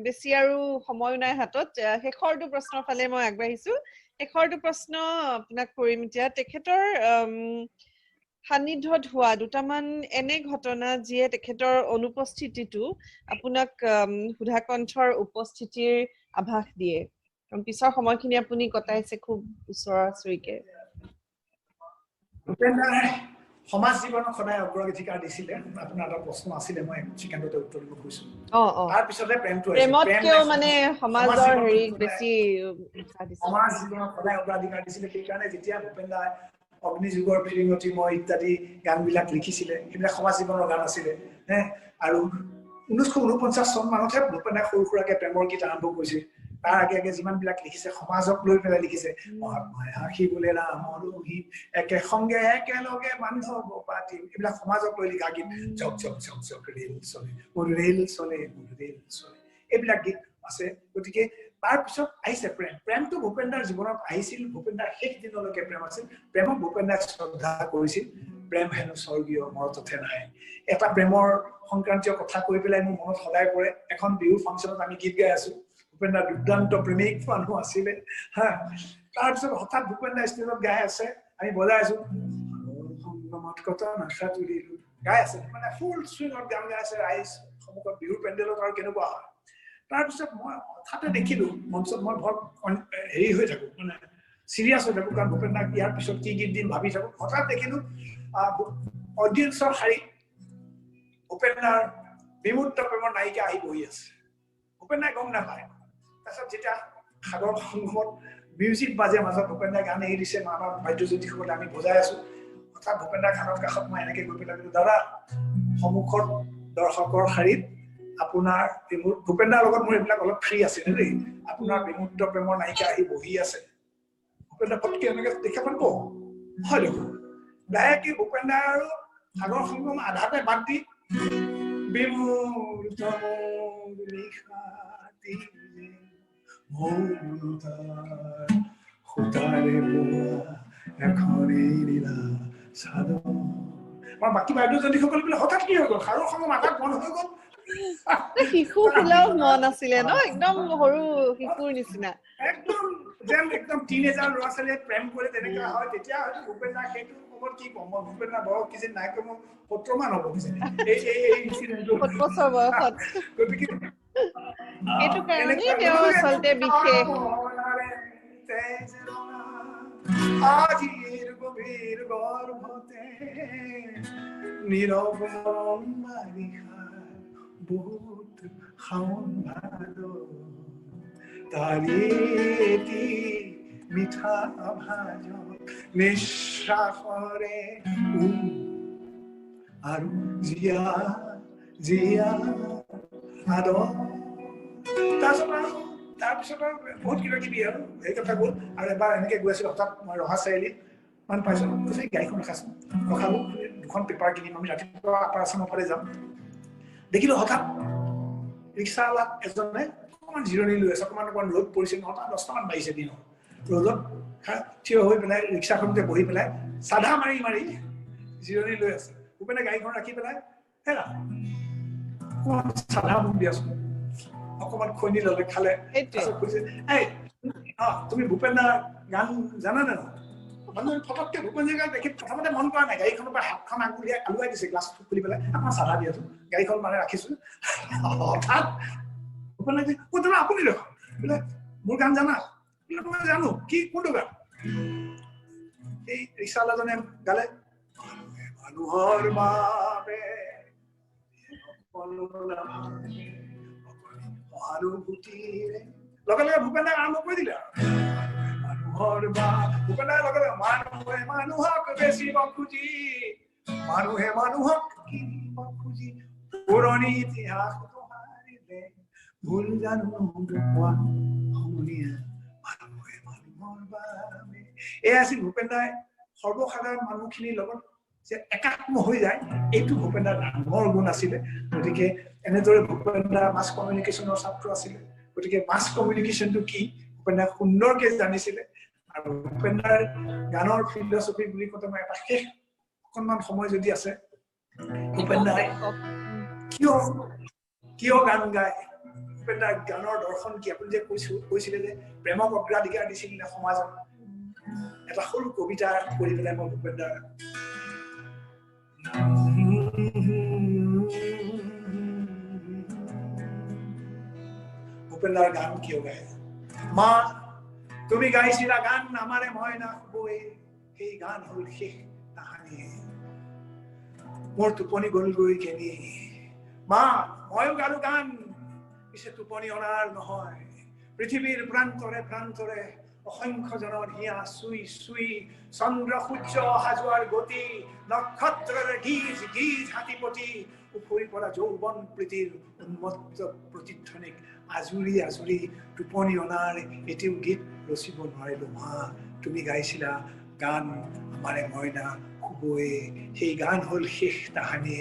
বেছি আৰু সময় নাই হাতত শেষৰটো প্ৰশ্নৰ ফালে মই আগবাঢ়িছো শেষৰটো প্ৰশ্ন আপোনাক কৰিম এতিয়া তেখেতৰ সান্নিধ্যত হোৱা দুটামান এনে ঘটনা যিয়ে তেখেতৰ অনুপস্থিতিটো আপোনাক সুধাকণ্ঠৰ উপস্থিতিৰ আভাস দিয়ে কাৰণ পিছৰ সময়খিনি আপুনি কটাইছে খুব ওচৰা-ওচৰিকে ভূপেন্দ্ৰাই সমাজ জীৱনক সদায় অগ্ৰাধিকাৰ দিছিলে আপোনাৰ এটা প্ৰশ্ন আছিলে মই ছেকেণ্ডতে উত্তৰ দিব খুজিছো তাৰ পিছতে প্ৰেমটো প্ৰেমতকেও মানে সমাজৰ হেৰিক বেছি সমাজ জীৱনক সদায় অগ্ৰাধিকাৰ দিছিলে সেইকাৰণে যেতিয়া ভূপেন্দ্ৰাই অগ্নিযুগৰ ফিৰিঙতি মই ইত্যাদি গানবিলাক লিখিছিলে সেইবিলাক সমাজ জীৱনৰ গান আছিলে আৰু 1949 চন মানতহে ভূপেন্দ্ৰাই সৰু সুৰাকে প্ৰেমৰ গীত আৰম্ভ কৰিছিল তাৰ আগে আগে যিমানবিলাক লিখিছে সমাজক লৈ পেলাই লিখিছে মহাত্মাই হাঁহিবলৈ ৰামৰ ৰহি একে সংগে একেলগে বান্ধৱ পাতিম এইবিলাক সমাজক লৈ লিখা গীত জক জক জক জক ৰেল চলে মোৰ ৰেল চলে এইবিলাক গীত আছে গতিকে তাৰপিছত আহিছে প্ৰেমটো ভূপেন্দ্ৰাৰ জীৱনত আহিছিল ভূপেন্দ্ৰাৰ শেষ দিনলৈকে প্ৰেম আছিল প্ৰেমক ভূপেন্দ্ৰাই শ্ৰদ্ধা কৰিছিল প্ৰেম হেনো স্বৰ্গীয় মৰততে নাই এটা প্ৰেমৰ সংক্ৰান্তীয় কথা কৈ পেলাই মোৰ মনত সদায় পৰে এখন বিহু ফাংচনত আমি গীত গাই আছো ভূপেন্দ্ৰাৰ দুৰ্দান্ত প্ৰেমিক মানুহ আছিলে তাৰপিছত হঠাৎ ভূপেন্দ্ৰাই ষ্টেজত গাই আছে আমি বজাই আছো সংগমত কত নাচা তুলিলো গাই আছে মানে ফুল চুইঙত গান গাই আছে ৰাইজ সন্মুখত বিহুৰ পেণ্ডেলত আৰু কেনেকুৱা হয় তাৰপিছত মই হঠাতে দেখিলো মঞ্চত মই বৰ হেৰি হৈ থাকো মানে চিৰিয়াছ হৈ থাকো কাৰণ ভূপেন্দ্ৰাক ইয়াৰ পিছত কি গীত দিম ভাবি থাকো হঠাৎ দেখিলো অডিয়েন্সৰ শাৰীত ভূপেন্দ্ৰাৰ বিমূৰ্ত প্ৰেমৰ নায়িকা আহি বহি আছে ভূপেন্দ্ৰাই গম নাপায় তাৰপিছত যেতিয়া সাগৰ সংগমত মিউজিক বাজে মাজত ভূপেন্দ্ৰাই গান এৰি দিছে আমাৰ বাদ্যযন্ত্ৰীসকলে আমি বজাই আছো হঠাৎ ভূপেন্দ্ৰাৰ কাণৰ কাষত মই এনেকে গৈ পেলাই দাদা সন্মুখত দৰ্শকৰ শাৰীত আপোনাৰ ভূপেন্দ্ৰাৰ লগত মোৰ এইবিলাক অলপ ফ্ৰী আছিল দেই আপোনাৰ বিমূৰ্ত প্ৰেমৰ নায়িকা আহি বহি আছে ভূপেন্দ্ৰা পটকে এনেকে দেখা পাব হয় দেখোন ডাইৰেক্টলি ভূপেন্দ্ৰা আৰু সাগৰ সংগম আধাতে বাদ দি বিমূৰ্ত বাকী বাদ্যযন্ত্ৰীসকলে বোলে হঠাৎ কি হৈ গ'ল সাগৰ সংগম আধাত বন্ধ হৈ গ'ল শিশু ফুলাও মন আছিলে ন একদম সৰু শিশুৰ নিচিনা একদম টিনেজাৰ ল'ৰা ছোৱালীয়ে প্ৰেম কৰে তেনেকুৱা হয় তেতিয়া হয়তো ভূপেন্দ্ৰা সেইটো খবৰ কি কম মই ভূপেন্দ্ৰা বয়স কিজানি নাই কম 70 মান হ'ব কিজানি গতিকে সেইটো কাৰণেই তেওঁ আচলতে বিশেষ আজিৰ গভীৰ গৰ্ভতে নীৰৱ বহুত শাওন ভাদ তাৰি মিঠা ভাজ নিশ্বাসৰে আৰু জিয়া জিয়া আদৰ তাৰপিছত আৰু বহুত কিবা কিবি আৰু সেই কথা গ'ল আৰু এবাৰ এনেকে গৈ আছিলো হঠাৎ মই ৰহা চাৰিআলিত মান পাইছোঁ কৈছে গাড়ীখন ৰখাচোন ৰখালোঁ 2খন পেপাৰ কিনিম আমি ৰাতিপুৱা আপাৰ আছামৰ ফালে যাম দেখিলোঁ হঠাৎ ৰিক্সাৱালা এজনে অকণমান জিৰণি লৈ আছে অকণমান ৰ'দ পৰিছে 9:10 বাজিছে দিন ৰ'দত থিয় হৈ পেলাই ৰিক্সাখনতে বহি পেলাই চাধা মাৰি মাৰি জিৰণি লৈ আছে ভূপেনে গাড়ীখন ৰাখি পেলাই হেৰা চাধা মোক দিয়াচোন অকণমান খৈনি ল'লে খালে কৈছে এই তুমি ভূপেন দাৰ গান জানা নে মানুহে ফটককে ভূপেন দাৰ দেখি প্ৰথমতে মন কৰা নাই গাড়ীখনৰ পৰা হাতখন আঙুলিয়াই আলুৱাই দিছে গ্লাছটো খুলি পেলাই আপোনাৰ চাধা দিয়াচোন গাড়ীখন মানে ৰাখিছোঁ হঠাৎ ভূপেন দাই দাদা আপুনি দেখোন বোলে মোৰ গান জানা বোলে জানো কি কোনটো গান এই ৰিক্সাৱালাজনে গালে মানুহৰ বাবে সহানুভূতিৰে লগে লগে ভূপেন দাই আৰম্ভ কৰি দিলে মানুহৰ বা ভূপেন দাই লগে লগে মানুহে মানুহক বেচিব খুজি মানুহে মানুহক কিনিব খুজি পুৰণি ইতিহাস দোহাৰিলে ভুল জানো নোপোৱা সমনীয়া মানুহে মানুহৰ বাবে এই আছিল ভূপেন দাই সৰ্বসাধাৰণ মানুহখিনিৰ লগত যে একাত্ম হৈ যায় এইটো ভূপেন দাৰ ডাঙৰ গুণ আছিলে গতিকে এনেদৰে ভূপেন দা মাছ কমিউনিকেশ্যনৰ ছাত্ৰ আছিলে গতিকে মাছ কমিউনিকেশ্যনটো কি ভূপেন দাই সুন্দৰকৈ জানিছিলে আৰু ভূপেন দাৰ গানৰ ফিলচফি বুলি কওঁতে মই এটা শেষ অকণমান সময় যদি আছে ভূপেন দাই কিয় গান গায় ভূপেন দাৰ গানৰ দৰ্শন কি আপুনি যে কৈছিলে যে প্ৰেমক অগ্ৰাধিকাৰ দিছিল নে সমাজত এটা সৰু কবিতা কৰি পেলাই মই ভূপেন দাৰ ভূপেন দাৰ গান কিয় গায় মা তুমি গাইছিলা গান আমাৰে মইনা শুবই সেই গান হ'ল শেষ তাহানি মোৰ টোপনি গ'লগৈ কেনি মা ময়ো গালো গান পিছে টোপনি অনাৰ নহয় পৃথিৱীৰ প্ৰান্তৰে প্ৰান্তৰে অসংখ্যজনৰ হিয়া চুই চুই চন্দ্ৰ সূৰ্য হাজোৱাৰ গতি নক্ষত্ৰৰ গীজ গীজ হাতীপতি উফৰি পৰা যৌৱন প্ৰীতিৰ উন্মত্ত প্ৰতিধ্বনিক আজুৰি আজুৰি টোপনি অনাৰ এটিও গীত ৰচিব নোৱাৰিলো মা তুমি গাইছিলা গান আমাৰে মইনা শুবই সেই গান হ'ল শেষ তাহানি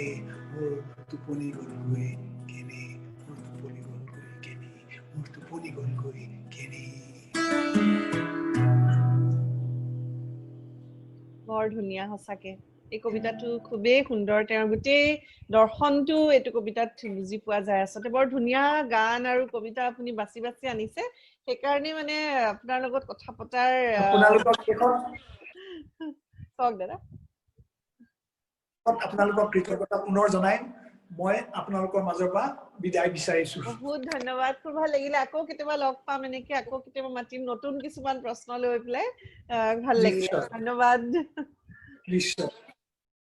মোৰ টোপনি গ'লগৈ কেনি মোৰ টোপনি গ'লগৈ কেনি মোৰ টোপনি গ'লগৈ কেনি বৰ ধুনীয়া সঁচাকে এই কবিতাটো খুবেই সুন্দৰ তেওঁৰ গোটেই দৰ্শনটো এইটো কবিতাত বুজি পোৱা যায় আচলতে বৰ ধুনীয়া গান আৰু কবিতা আপুনি বাছি বাছি আনিছে সেইকাৰণে মানে আপোনাৰ লগত কথা পতাৰ কওক দাদা আপোনালোকক কৃতজ্ঞতা পুনৰ জনাই মই আপোনালোকৰ মাজৰ পৰা বিদায় বিচাৰিছো বহুত ধন্যবাদ খুব ভাল লাগিলে আকৌ কেতিয়াবা লগ পাম এনেকে আকৌ কেতিয়াবা মাতিম নতুন কিছুমান প্ৰশ্ন লৈ পেলাই ভাল লাগিলে ধন্যবাদ নিশ্চয়